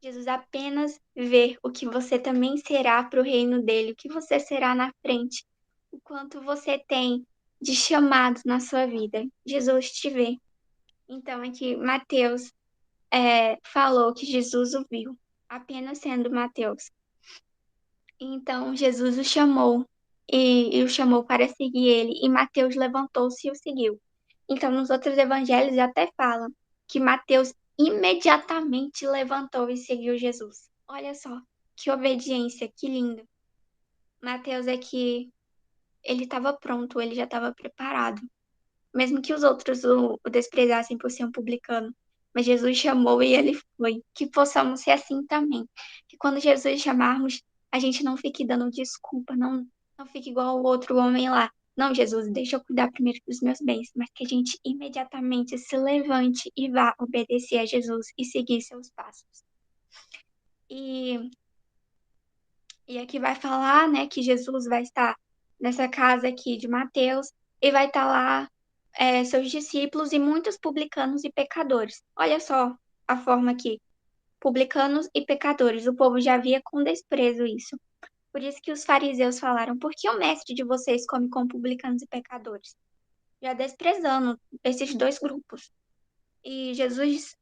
Jesus apenas vê o que você também será para o reino dele, o que você será na frente, o quanto você tem de chamado na sua vida. Jesus te vê. Então, aqui, Mateus falou que Jesus o viu, apenas sendo Mateus. Então, Jesus o chamou e o chamou para seguir ele, e Mateus levantou-se e o seguiu. Então, nos outros evangelhos até falam que Mateus imediatamente levantou e seguiu Jesus. Olha só, que obediência, que lindo. Mateus é que ele estava pronto, ele já estava preparado. Mesmo que os outros o desprezassem por ser um publicano. Mas Jesus chamou e ele foi. Que possamos ser assim também. Que quando Jesus chamarmos, a gente não fique dando desculpa, não fique igual o outro homem lá. Não, Jesus, deixa eu cuidar primeiro dos meus bens, mas que a gente imediatamente se levante e vá obedecer a Jesus e seguir seus passos. E aqui vai falar, né, que Jesus vai estar nessa casa aqui de Mateus e vai estar lá seus discípulos e muitos publicanos e pecadores. Olha só a forma aqui. Publicanos e pecadores. O povo já via com desprezo isso. Por isso que os fariseus falaram: por que o mestre de vocês come com publicanos e pecadores? Já desprezando esses dois grupos. E Jesus,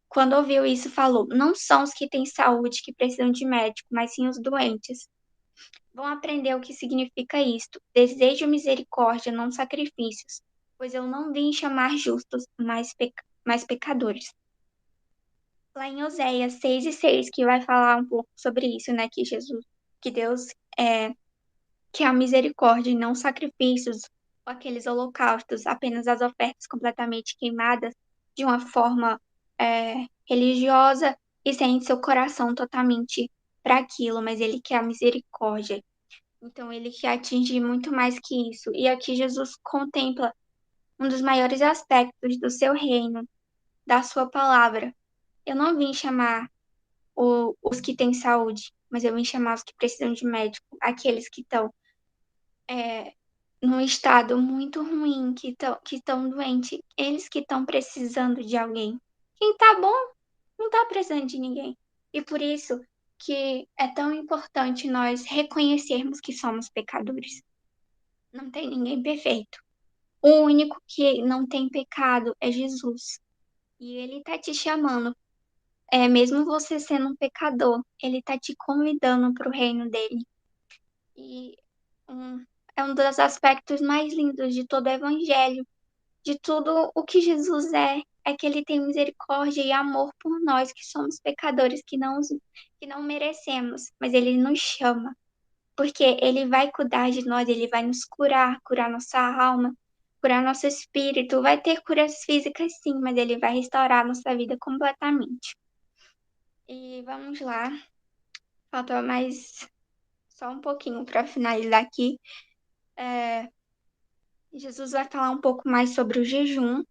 quando ouviu isso, falou: não são os que têm saúde que precisam de médico, mas sim os doentes. Vão aprender o que significa isto. Desejo misericórdia, não sacrifícios, pois eu não vim chamar justos, mas pecadores. Lá em Oséias 6:6, que vai falar um pouco sobre isso, né? Que Deus quer a misericórdia e não sacrifícios, ou aqueles holocaustos, apenas as ofertas completamente queimadas, de uma forma religiosa e sem seu coração totalmente para aquilo, mas ele quer a misericórdia. Então, ele quer atingir muito mais que isso. E aqui Jesus contempla um dos maiores aspectos do seu reino, da sua palavra. Eu não vim chamar os que têm saúde, mas eu vim chamar os que precisam de médico, aqueles que estão num estado muito ruim, que estão doentes, eles que estão precisando de alguém. Quem tá bom não tá precisando de ninguém. E por isso que é tão importante nós reconhecermos que somos pecadores. Não tem ninguém perfeito. O único que não tem pecado é Jesus. E ele tá te chamando. Mesmo você sendo um pecador, ele tá te convidando para o reino dele. E é um dos aspectos mais lindos de todo o evangelho, de tudo o que Jesus é que ele tem misericórdia e amor por nós, que somos pecadores, que não merecemos, mas ele nos chama, porque ele vai cuidar de nós, ele vai nos curar nossa alma, curar nosso espírito, vai ter curas físicas sim, mas ele vai restaurar nossa vida completamente. E vamos lá, falta mais só um pouquinho para finalizar aqui. Jesus vai falar um pouco mais sobre o jejum,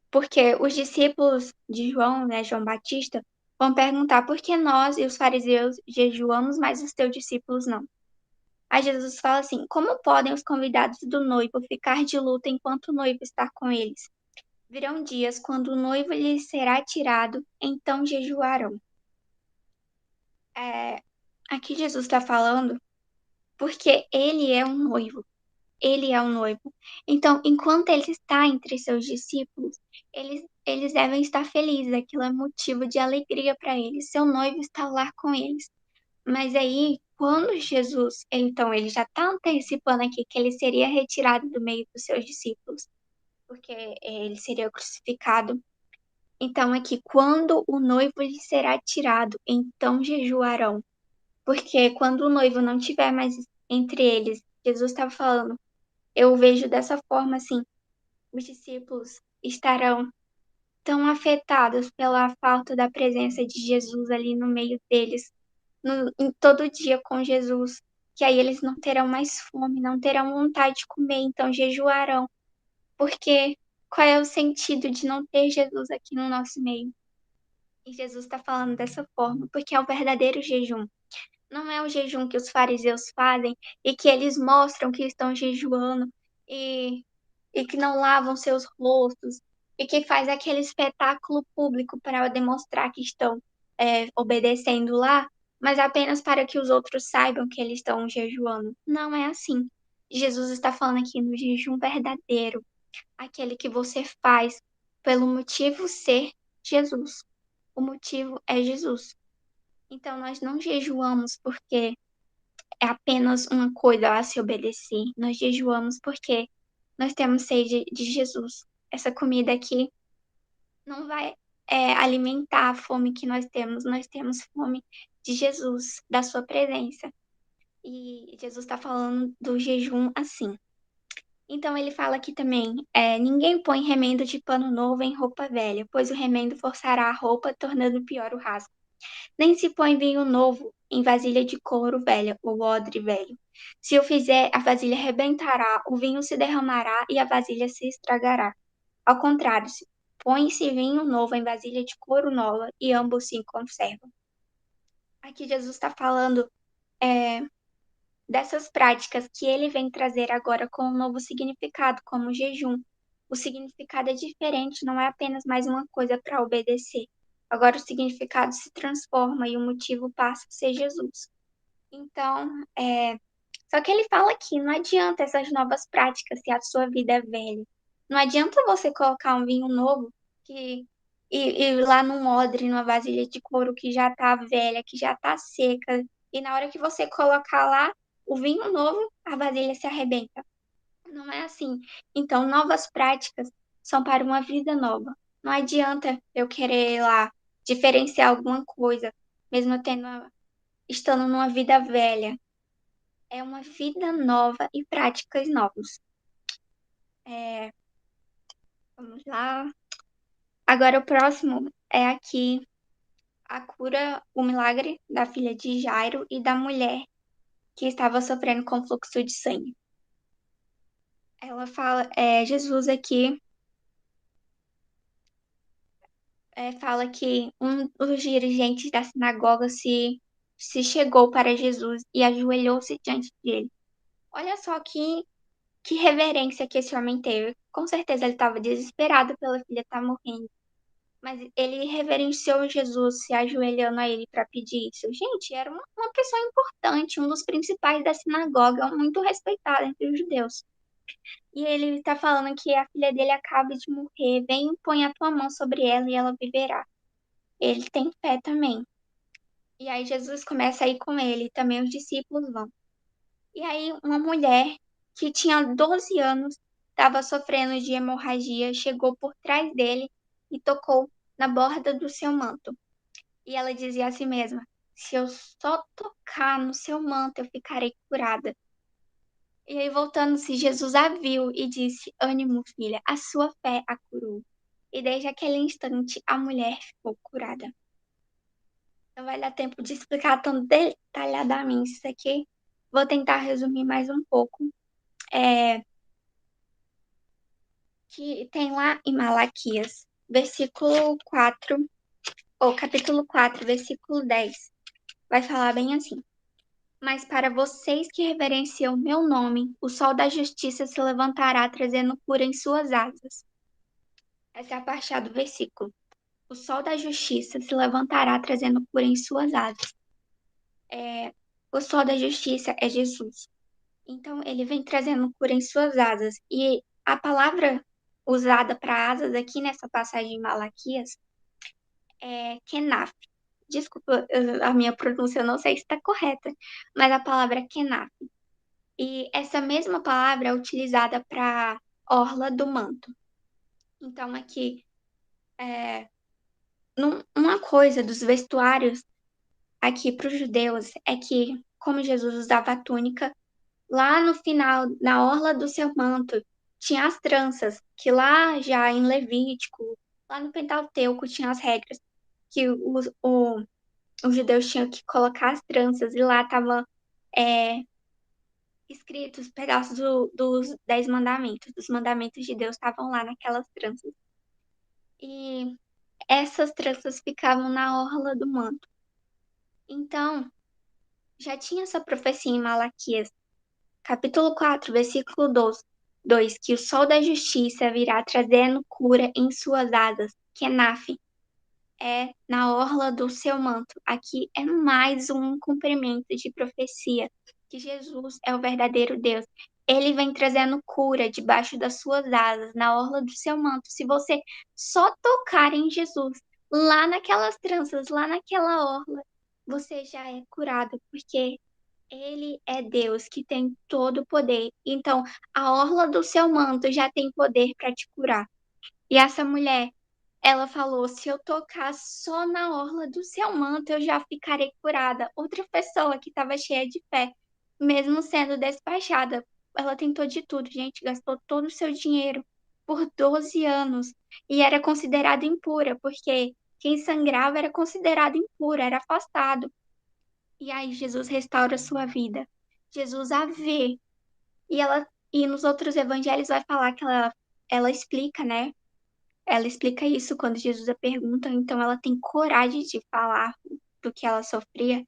porque os discípulos de João, né, João Batista, vão perguntar por que nós e os fariseus jejuamos, mas os teus discípulos não. Aí Jesus fala assim: como podem os convidados do noivo ficar de luto enquanto o noivo está com eles? Virão dias quando o noivo lhes será tirado, então jejuarão. Aqui Jesus está falando porque ele é um noivo. Ele é o noivo. Então, enquanto ele está entre seus discípulos, eles devem estar felizes. Aquilo é motivo de alegria para eles. Seu noivo está lá com eles. Mas aí, quando Jesus, então, ele já está antecipando aqui que ele seria retirado do meio dos seus discípulos, porque ele seria crucificado. Então, aqui, quando o noivo lhe será tirado, então jejuarão. Porque quando o noivo não estiver mais entre eles, Jesus estava falando, eu vejo dessa forma, assim, os discípulos estarão tão afetados pela falta da presença de Jesus ali no meio deles, em todo dia com Jesus, que aí eles não terão mais fome, não terão vontade de comer, então jejuarão. Porque qual é o sentido de não ter Jesus aqui no nosso meio? E Jesus está falando dessa forma, porque é o verdadeiro jejum. Não é o jejum que os fariseus fazem e que eles mostram que estão jejuando e, e que não lavam seus rostos e que faz aquele espetáculo público para demonstrar que estão obedecendo lá, mas apenas para que os outros saibam que eles estão jejuando. Não é assim. Jesus está falando aqui no jejum verdadeiro, aquele que você faz pelo motivo ser Jesus. O motivo é Jesus. Então, nós não jejuamos porque é apenas uma coisa a se obedecer. Nós jejuamos porque nós temos sede de Jesus. Essa comida aqui não vai alimentar a fome que nós temos. Nós temos fome de Jesus, da sua presença. E Jesus está falando do jejum assim. Então, ele fala aqui também, ninguém põe remendo de pano novo em roupa velha, pois o remendo forçará a roupa, tornando pior o rasgo. Nem se põe vinho novo em vasilha de couro velha ou odre velho. Se o fizer, a vasilha rebentará, o vinho se derramará e a vasilha se estragará. Ao contrário, põe-se vinho novo em vasilha de couro nova e ambos se conservam. Aqui Jesus está falando dessas práticas que ele vem trazer agora com um novo significado, como o jejum. O significado é diferente, não é apenas mais uma coisa para obedecer. Agora o significado se transforma e o motivo passa a ser Jesus. Então, só que ele fala aqui, não adianta essas novas práticas se a sua vida é velha. Não adianta você colocar um vinho novo e lá num odre, numa vasilha de couro que já tá velha, que já tá seca, e na hora que você colocar lá o vinho novo, a vasilha se arrebenta. Não é assim. Então, novas práticas são para uma vida nova. Não adianta eu querer lá diferenciar alguma coisa, mesmo eu estando numa vida velha. É uma vida nova e práticas novas. Vamos lá. Agora o próximo é aqui a cura, o milagre da filha de Jairo e da mulher que estava sofrendo com fluxo de sangue. Ela fala, Jesus aqui fala que um dos dirigentes da sinagoga se chegou para Jesus e ajoelhou-se diante dele. Olha só que reverência que esse homem teve. Com certeza ele estava desesperado pela filha estar morrendo. Mas ele reverenciou Jesus, se ajoelhando a ele para pedir isso. Gente, era uma pessoa importante, um dos principais da sinagoga, muito respeitado entre os judeus. E ele está falando que a filha dele acaba de morrer. Vem, põe a tua mão sobre ela e ela viverá. Ele tem fé também. E aí Jesus começa a ir com ele, e também os discípulos vão. E aí uma mulher que tinha 12 anos, estava sofrendo de hemorragia, chegou por trás dele e tocou na borda do seu manto. E ela dizia a si mesma: se eu só tocar no seu manto, eu ficarei curada. E aí, voltando-se, Jesus a viu e disse: ânimo, filha, a sua fé a curou. E desde aquele instante, a mulher ficou curada. Não vai dar tempo de explicar tão detalhadamente isso aqui. Vou tentar resumir mais um pouco. Que tem lá em Malaquias, versículo 4, ou capítulo 4, versículo 10. Vai falar bem assim: Mas para vocês que reverenciam meu nome, o sol da justiça se levantará trazendo cura em suas asas. Essa é a parte A do versículo. O sol da justiça se levantará trazendo cura em suas asas. O sol da justiça é Jesus. Então, ele vem trazendo cura em suas asas. E a palavra usada para asas aqui nessa passagem em Malaquias é kenaf. Desculpa a minha pronúncia, eu não sei se está correta, mas a palavra é kenaf. E essa mesma palavra é utilizada para orla do manto. Então, aqui, uma coisa dos vestuários aqui para os judeus é que, como Jesus usava a túnica, lá no final, na orla do seu manto, tinha as tranças, que lá já em Levítico, lá no Pentateuco, tinha as regras que os judeus tinham que colocar as tranças, e lá estavam escritos pedaços dos 10 mandamentos, dos mandamentos de Deus estavam lá naquelas tranças. E essas tranças ficavam na orla do manto. Então, já tinha essa profecia em Malaquias, capítulo 4, versículo 2, que o sol da justiça virá trazendo cura em suas asas. Kenaf é na orla do seu manto. Aqui é mais um cumprimento de profecia, que Jesus é o verdadeiro Deus. Ele vem trazendo cura debaixo das suas asas, na orla do seu manto. Se você só tocar em Jesus, lá naquelas tranças, lá naquela orla, você já é curado, porque ele é Deus que tem todo o poder. Então, a orla do seu manto já tem poder para te curar. E essa mulher, ela falou: se eu tocar só na orla do seu manto, eu já ficarei curada. Outra pessoa que estava cheia de fé, mesmo sendo despachada, ela tentou de tudo, gente, gastou todo o seu dinheiro por 12 anos e era considerada impura, porque quem sangrava era considerado impuro, era afastado. E aí Jesus restaura a sua vida. Jesus a vê. E nos outros evangelhos vai falar que ela explica, né? Ela explica isso quando Jesus a pergunta, então ela tem coragem de falar do que ela sofria.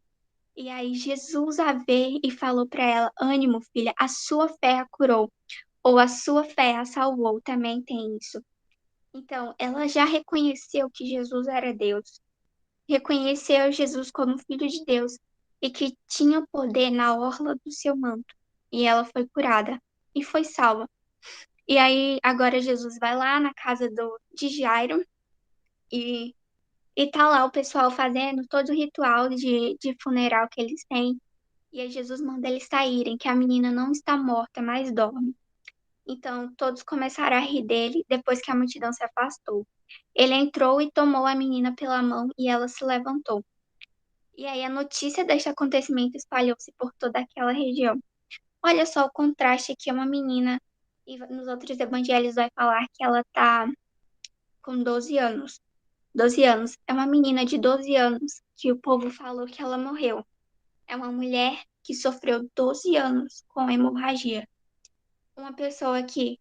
E aí Jesus a vê e falou para ela: ânimo, filha, a sua fé a curou, ou a sua fé a salvou, também tem isso. Então, ela já reconheceu que Jesus era Deus, reconheceu Jesus como filho de Deus e que tinha poder na orla do seu manto. E ela foi curada e foi salva. E aí, agora Jesus vai lá na casa de Jairo e, e tá lá o pessoal fazendo todo o ritual de funeral que eles têm. E aí Jesus manda eles saírem, que a menina não está morta, mas dorme. Então, todos começaram a rir dele depois que a multidão se afastou. Ele entrou e tomou a menina pela mão e ela se levantou. E aí a notícia deste acontecimento espalhou-se por toda aquela região. Olha só o contraste aqui, é uma menina, e nos outros evangelhos vai falar que ela tá com 12 anos. 12 anos. É uma menina de 12 anos que o povo falou que ela morreu. É uma mulher que sofreu 12 anos com hemorragia. Uma pessoa que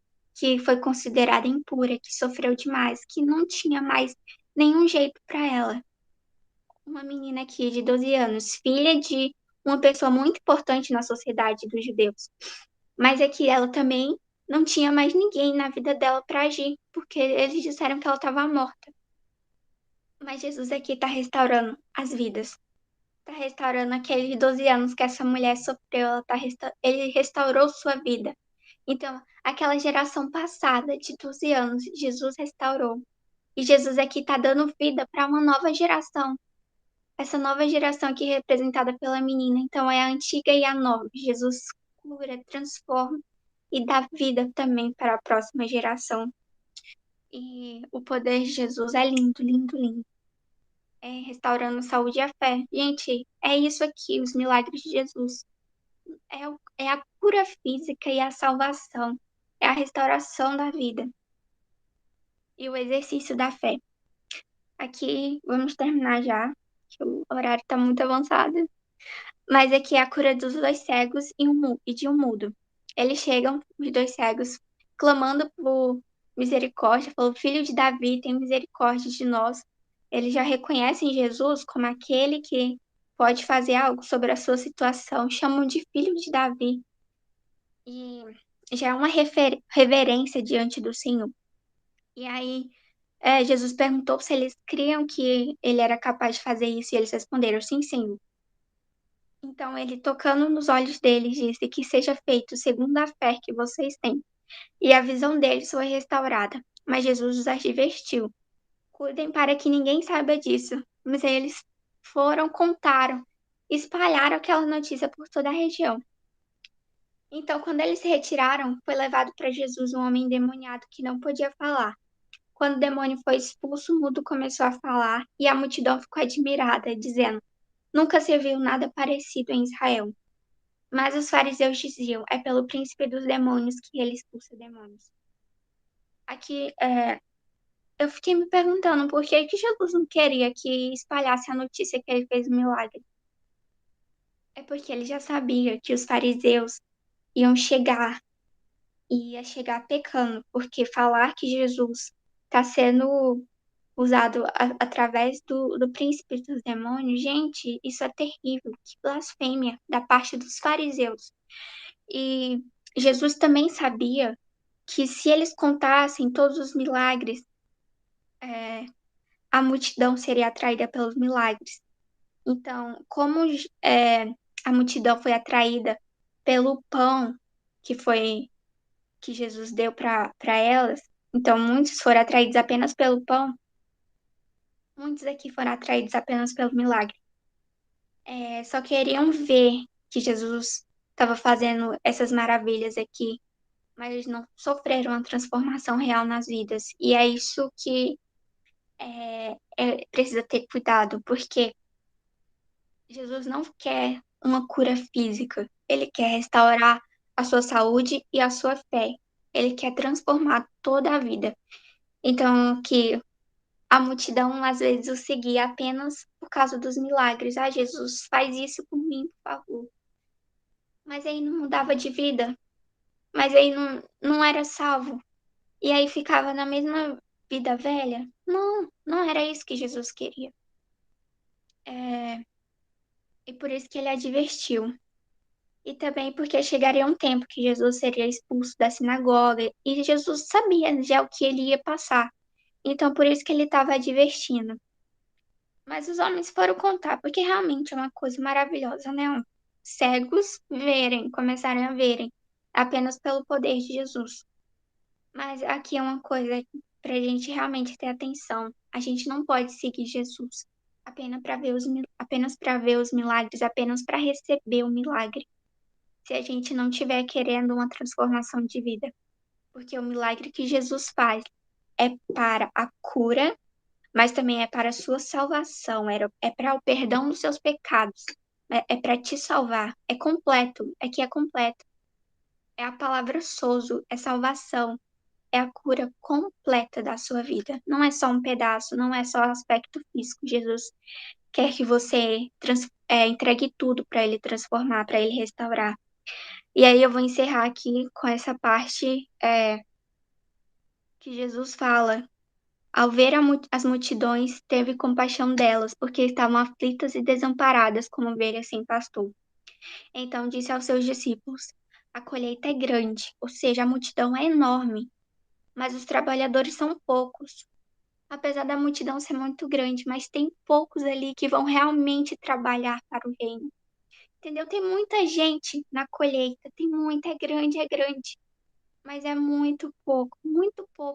foi considerada impura, que sofreu demais, que não tinha mais nenhum jeito para ela. Uma menina aqui de 12 anos, filha de uma pessoa muito importante na sociedade dos judeus. Mas é que ela também não tinha mais ninguém na vida dela para agir, porque eles disseram que ela estava morta. Mas Jesus aqui está restaurando as vidas. Está restaurando aqueles 12 anos que essa mulher sofreu. Ele restaurou sua vida. Então, aquela geração passada de 12 anos, Jesus restaurou. E Jesus aqui está dando vida para uma nova geração. Essa nova geração aqui representada pela menina. Então, é a antiga e a nova. Jesus cura, transforma e dá vida também para a próxima geração. E o poder de Jesus é lindo, lindo, lindo. É restaurando a saúde e a fé. Gente, é isso aqui, os milagres de Jesus. É a cura física e a salvação. É a restauração da vida. E o exercício da fé. Aqui, vamos terminar já, que o horário está muito avançado. Mas aqui é a cura dos 2 cegos e de um mudo. Eles chegam, os 2 cegos, clamando por misericórdia, falou: Filho de Davi, tem misericórdia de nós. Eles já reconhecem Jesus como aquele que pode fazer algo sobre a sua situação, chamam de filho de Davi. E já é uma reverência diante do Senhor. E aí, Jesus perguntou se eles criam que ele era capaz de fazer isso, e eles responderam, sim, Senhor. Então, ele, tocando nos olhos deles, disse que seja feito segundo a fé que vocês têm. E a visão deles foi restaurada. Mas Jesus os advertiu. Cuidem para que ninguém saiba disso. Mas eles foram, contaram, espalharam aquela notícia por toda a região. Então, quando eles se retiraram, foi levado para Jesus um homem endemoniado que não podia falar. Quando o demônio foi expulso, o mudo começou a falar e a multidão ficou admirada, dizendo: Nunca se viu nada parecido em Israel. Mas os fariseus diziam: É pelo príncipe dos demônios que ele expulsa demônios. Aqui, eu fiquei me perguntando por que Jesus não queria que espalhasse a notícia que ele fez o milagre. É porque ele já sabia que os fariseus iam chegar e ia chegar pecando, porque falar que Jesus está sendo usado através do príncipe dos demônios, gente, isso é terrível, que blasfêmia da parte dos fariseus. E Jesus também sabia que se eles contassem todos os milagres, a multidão seria atraída pelos milagres. Então, como a multidão foi atraída pelo pão que Jesus deu para elas, então muitos foram atraídos apenas pelo pão, muitos aqui foram atraídos apenas pelo milagre. Só queriam ver que Jesus estava fazendo essas maravilhas aqui, mas eles não sofreram a transformação real nas vidas. E é isso que precisa ter cuidado, porque Jesus não quer uma cura física, ele quer restaurar a sua saúde e a sua fé. Ele quer transformar toda a vida. Então, que a multidão às vezes o seguia apenas por causa dos milagres. Ah, Jesus, faz isso por mim, por favor. Mas aí não mudava de vida. Mas aí não era salvo. E aí ficava na mesma vida velha. Não era isso que Jesus queria. E por isso que ele advertiu. E também porque chegaria um tempo que Jesus seria expulso da sinagoga. E Jesus sabia já o que ele ia passar. Então, por isso que ele estava advertindo. Mas os homens foram contar, porque realmente é uma coisa maravilhosa, né? Cegos verem, começarem a verem, apenas pelo poder de Jesus. Mas aqui é uma coisa para a gente realmente ter atenção. A gente não pode seguir Jesus apenas para ver os milagres, apenas para receber o milagre, se a gente não estiver querendo uma transformação de vida. Porque o milagre que Jesus faz é para a cura, mas também é para a sua salvação, é para o perdão dos seus pecados, é para te salvar, é completo, é que é completo. É a palavra sozo, é salvação, é a cura completa da sua vida. Não é só um pedaço, não é só o aspecto físico. Jesus quer que você entregue tudo para ele transformar, para ele restaurar. E aí eu vou encerrar aqui com essa parte que Jesus fala: Ao ver as multidões, teve compaixão delas, porque estavam aflitas e desamparadas como ovelhas sem pastor. Então disse aos seus discípulos: A colheita é grande, ou seja, a multidão é enorme, mas os trabalhadores são poucos. Apesar da multidão ser muito grande, mas tem poucos ali que vão realmente trabalhar para o reino. Entendeu? Tem muita gente na colheita, tem muita, é grande. Mas é muito pouco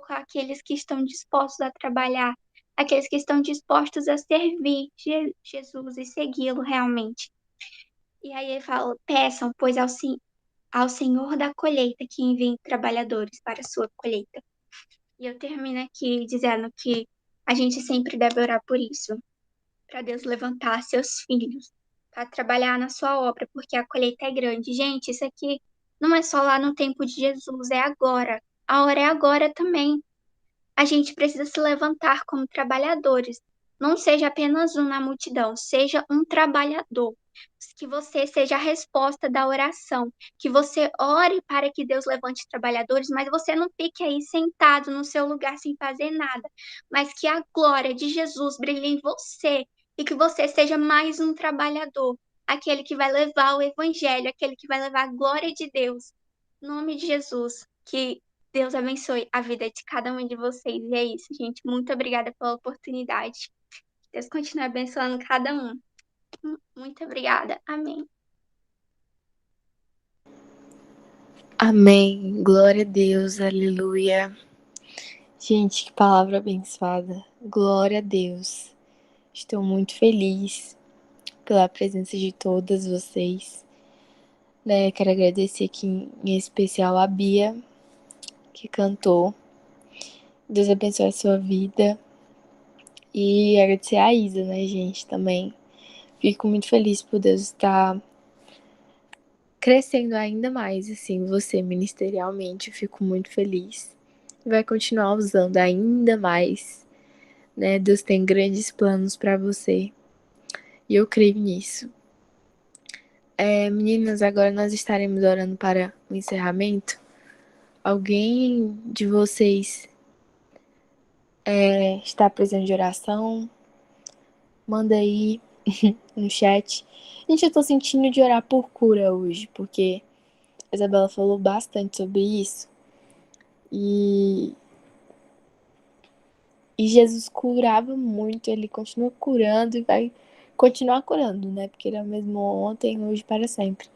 aqueles que estão dispostos a trabalhar, aqueles que estão dispostos a servir Jesus e segui-lo realmente. E aí ele fala: peçam, pois, ao Senhor da colheita que envie trabalhadores para a sua colheita. E eu termino aqui dizendo que a gente sempre deve orar por isso, para Deus levantar seus filhos, para trabalhar na sua obra, porque a colheita é grande. Gente, isso aqui não é só lá no tempo de Jesus, é agora. A hora é agora também. A gente precisa se levantar como trabalhadores. Não seja apenas um na multidão, seja um trabalhador. Que você seja a resposta da oração. Que você ore para que Deus levante trabalhadores, mas você não fique aí sentado no seu lugar sem fazer nada. Mas que a glória de Jesus brilhe em você. e que você seja mais um trabalhador, aquele que vai levar o evangelho, aquele que vai levar a glória de Deus. Em nome de Jesus, que Deus abençoe a vida de cada um de vocês. E é isso, gente. Muito obrigada pela oportunidade. Deus continue abençoando cada um. Muito obrigada. Amém. Amém. Glória a Deus. Aleluia. Gente, que palavra abençoada. Glória a Deus. Estou muito feliz pela presença de todas vocês. Né? Quero agradecer aqui em especial a Bia, que cantou. Deus abençoe a sua vida. E agradecer a Isa, né, gente, também. Fico muito feliz por Deus estar crescendo ainda mais, assim, você ministerialmente. Fico muito feliz. Vai continuar usando ainda mais, né? Deus tem grandes planos para você. E eu creio nisso. Meninas, agora nós estaremos orando para o encerramento. Alguém de vocês está precisando de oração? Manda aí no chat. Gente, eu tô sentindo de orar por cura hoje, porque a Isabela falou bastante sobre isso. E Jesus curava muito, ele continua curando e vai continuar curando, né? Porque ele é o mesmo ontem, hoje, para sempre.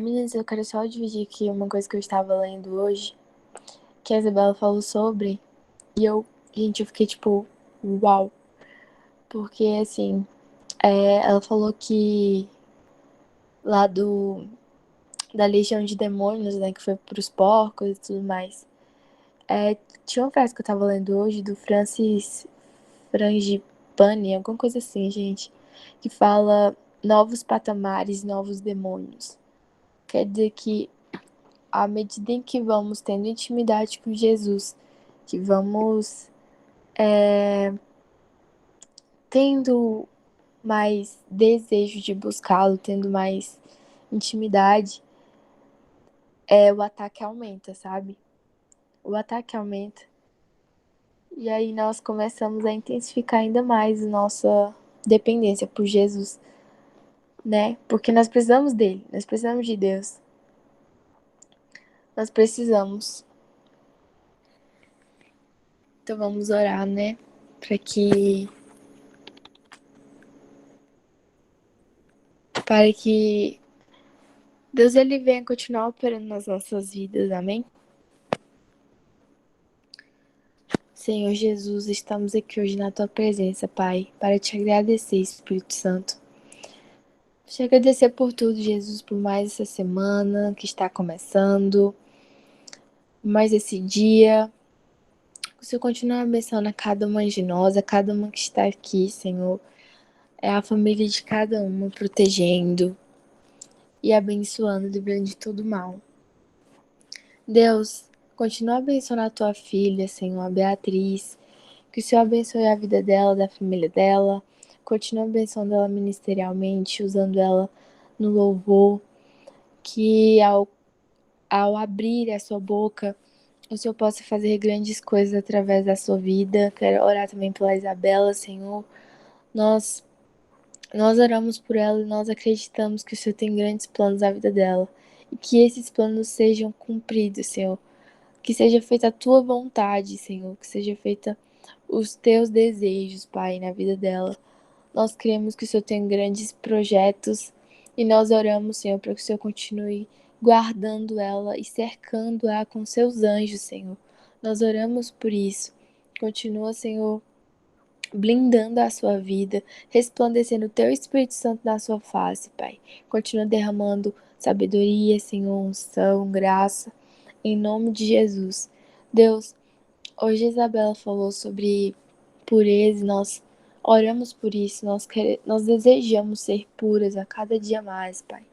Meninas, eu quero só dividir aqui uma coisa que eu estava lendo hoje, que a Isabela falou sobre, e gente, eu fiquei tipo, uau. Porque, assim, ela falou que lá da Legião de Demônios, né, que foi pros porcos e tudo mais. Tinha uma frase que eu tava lendo hoje do Francis Frangipane, alguma coisa assim, gente, que fala novos patamares, novos demônios. Quer dizer que à medida em que vamos tendo intimidade com Jesus, que vamos tendo mais desejo de buscá-lo, tendo mais intimidade, o ataque aumenta, sabe? O ataque aumenta. E aí nós começamos a intensificar ainda mais a nossa dependência por Jesus, né? Porque nós precisamos dele, nós precisamos de Deus. Nós precisamos. Então vamos orar, né? Para que Deus ele venha continuar operando nas nossas vidas, amém? Senhor Jesus, estamos aqui hoje na tua presença, Pai, para te agradecer, Espírito Santo. Te agradecer por tudo, Jesus, por mais essa semana que está começando, por mais esse dia. Que o Senhor continue abençoando a cada uma de nós, a cada uma que está aqui, Senhor. A família de cada uma, protegendo e abençoando, livrando de todo mal. Deus, continua abençoando a tua filha, Senhor, a Beatriz. Que o Senhor abençoe a vida dela, da família dela. Continua abençoando ela ministerialmente, usando ela no louvor. Que ao abrir a sua boca, o Senhor possa fazer grandes coisas através da sua vida. Quero orar também pela Isabela, Senhor. Nós oramos por ela e nós acreditamos que o Senhor tem grandes planos na vida dela. E que esses planos sejam cumpridos, Senhor. Que seja feita a tua vontade, Senhor. Que seja feita os teus desejos, Pai, na vida dela. Nós cremos que o Senhor tem grandes projetos e nós oramos, Senhor, para que o Senhor continue guardando ela e cercando-a com seus anjos, Senhor. Nós oramos por isso. Continua, Senhor, blindando a sua vida, resplandecendo o teu Espírito Santo na sua face, Pai. Continua derramando sabedoria, Senhor, unção, graça, em nome de Jesus. Deus, hoje a Isabela falou sobre pureza, nós oramos por isso, nós desejamos ser puras a cada dia mais, Pai.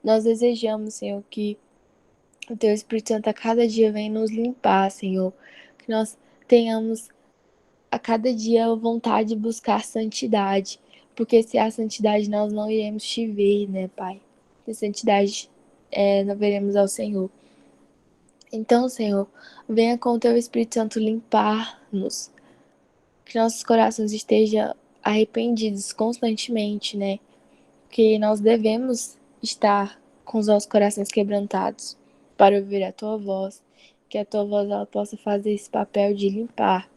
Nós desejamos, Senhor, que o Teu Espírito Santo a cada dia venha nos limpar, Senhor. Que nós tenhamos a cada dia vontade de buscar santidade, porque se há santidade nós não iremos te ver, né, Pai? Sem santidade não veremos ao Senhor. Então, Senhor, venha com o Teu Espírito Santo limpar-nos. que nossos corações estejam arrependidos constantemente, né? Que nós devemos estar com os nossos corações quebrantados para ouvir a tua voz, que a tua voz ela possa fazer esse papel de limpar.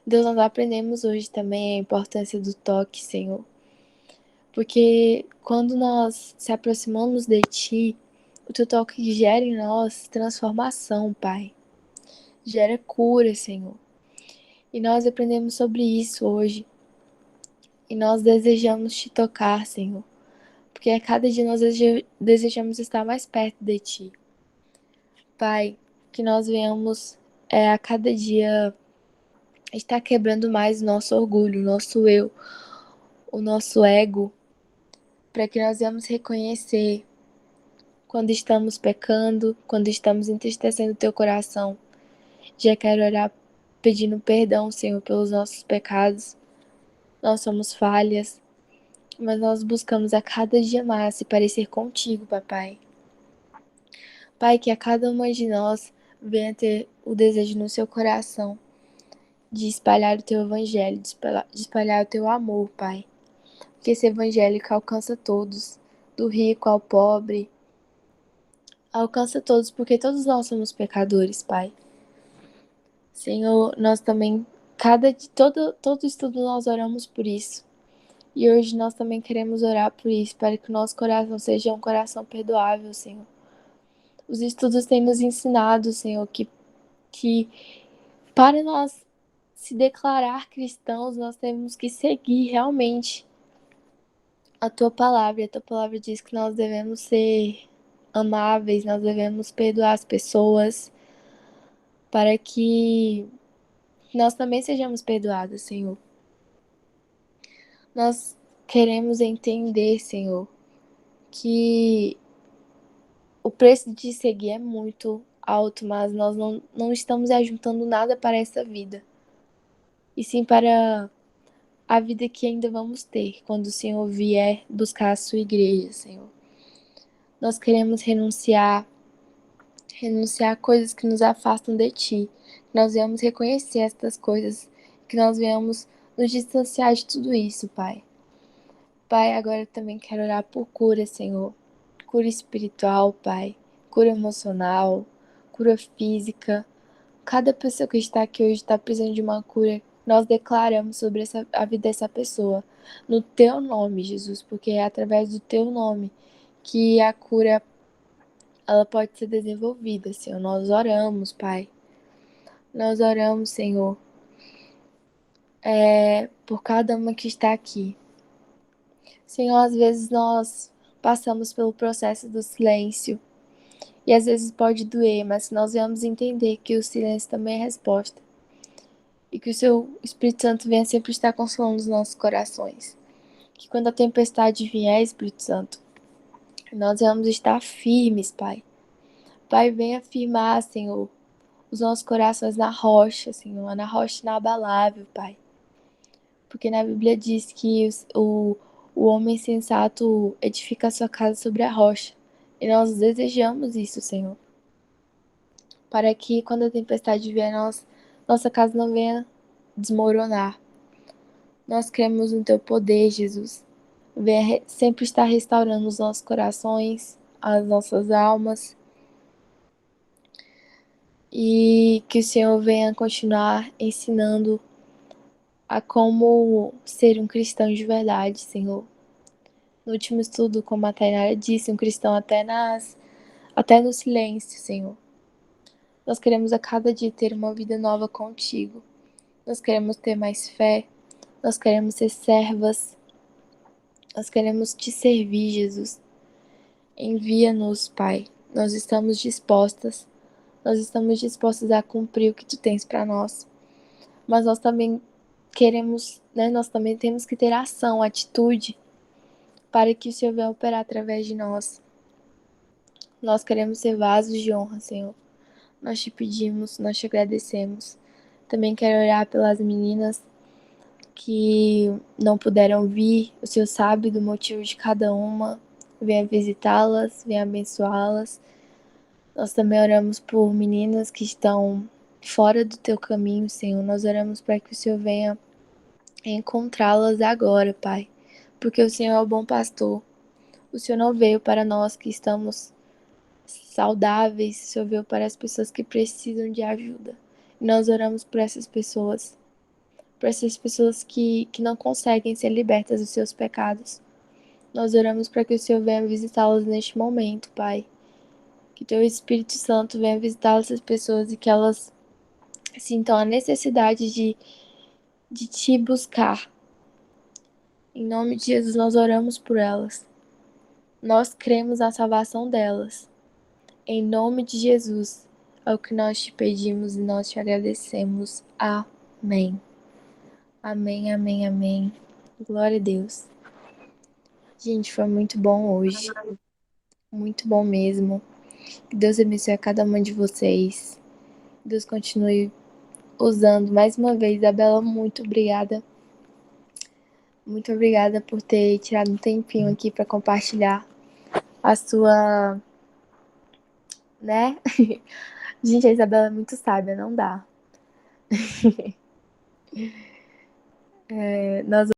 Deus, nós aprendemos hoje também a importância do toque, Senhor. Porque quando nós se aproximamos de Ti, o Teu toque gera em nós transformação, Pai. Gera cura, Senhor. E nós aprendemos sobre isso hoje. E nós desejamos Te tocar, Senhor. Porque a cada dia nós desejamos estar mais perto de Ti. Pai, que nós venhamos a cada dia estar quebrando mais o nosso orgulho, o nosso eu, o nosso ego, para que nós venhamos reconhecer quando estamos pecando, quando estamos entristecendo o Teu coração. Já quero orar pedindo perdão, Senhor, pelos nossos pecados. Nós somos falhas, mas nós buscamos a cada dia mais se parecer contigo, papai. Pai, que a cada uma de nós venha ter o desejo no seu coração de espalhar o Teu evangelho, de espalhar o Teu amor, Pai. Que esse evangelho que alcança todos, do rico ao pobre, alcança todos, porque todos nós somos pecadores, Pai. Senhor, nós também, todo estudo nós oramos por isso. E hoje nós também queremos orar por isso, para que o nosso coração seja um coração perdoável, Senhor. Os estudos têm nos ensinado, Senhor, que para nós se declarar cristãos, nós temos que seguir realmente a Tua palavra. A Tua palavra diz que nós devemos ser amáveis, nós devemos perdoar as pessoas, para que nós também sejamos perdoados, Senhor. Nós queremos entender, Senhor, que o preço de seguir é muito alto, mas nós não estamos ajuntando nada para essa vida, e sim para a vida que ainda vamos ter quando o Senhor vier buscar a sua igreja, Senhor. Nós queremos renunciar a coisas que nos afastam de Ti, que nós venhamos reconhecer estas coisas, que nós venhamos nos distanciar de tudo isso, Pai. Pai, agora eu também quero orar por cura, Senhor. Cura espiritual, Pai. Cura emocional, cura física. Cada pessoa que está aqui hoje está precisando de uma cura. Nós declaramos sobre a vida dessa pessoa, no Teu nome, Jesus, porque é através do Teu nome que a cura ela pode ser desenvolvida, Senhor. Nós oramos, Pai. Nós oramos, Senhor, por cada uma que está aqui. Senhor, às vezes nós passamos pelo processo do silêncio e às vezes pode doer, mas nós vamos entender que o silêncio também é resposta e que o Seu Espírito Santo venha sempre estar consolando os nossos corações. Que quando a tempestade vier, Espírito Santo, nós vamos estar firmes, Pai. Pai, venha firmar, Senhor, os nossos corações na rocha, Senhor, na rocha inabalável, Pai. Porque na Bíblia diz que o homem sensato edifica a sua casa sobre a rocha. E nós desejamos isso, Senhor. Para que quando a tempestade vier, nossa casa não venha desmoronar. Nós cremos no Teu poder, Jesus. Venha sempre estar restaurando os nossos corações, as nossas almas. E que o Senhor venha continuar ensinando a como ser um cristão de verdade, Senhor. No último estudo, como a Tainara disse, um cristão até no silêncio, Senhor. Nós queremos a cada dia ter uma vida nova contigo. Nós queremos ter mais fé. Nós queremos ser servas. Nós queremos Te servir, Jesus. Envia-nos, Pai. Nós estamos dispostas. Nós estamos dispostas a cumprir o que Tu tens para nós. Mas nós também queremos, nós também temos que ter ação, atitude, para que o Senhor venha operar através de nós. Nós queremos ser vasos de honra, Senhor. Nós Te pedimos, nós Te agradecemos. Também quero orar pelas meninas que não puderam vir. O Senhor sabe do motivo de cada uma. Venha visitá-las, venha abençoá-las. Nós também oramos por meninas que estão fora do teu caminho, Senhor. Nós oramos para que o Senhor venha encontrá-las agora, Pai, porque o Senhor é o bom pastor. O Senhor não veio para nós que estamos saudáveis, o Senhor veio para as pessoas que precisam de ajuda. E nós oramos por essas pessoas, que não conseguem ser libertas dos seus pecados. Nós oramos para que o Senhor venha visitá-las neste momento, Pai. Que teu Espírito Santo venha visitar essas pessoas e que elas sintam a necessidade de te buscar. Em nome de Jesus, nós oramos por elas. Nós cremos na salvação delas. Em nome de Jesus, é o que nós te pedimos e nós te agradecemos. Amém. Amém, amém, amém. Glória a Deus. Gente, foi muito bom hoje. Muito bom mesmo. Que Deus abençoe a cada uma de vocês. Deus continue usando mais uma vez. Isabela, muito obrigada. Muito obrigada por ter tirado um tempinho aqui para compartilhar a sua, né? Gente, a Isabela é muito sábia, não dá. Nós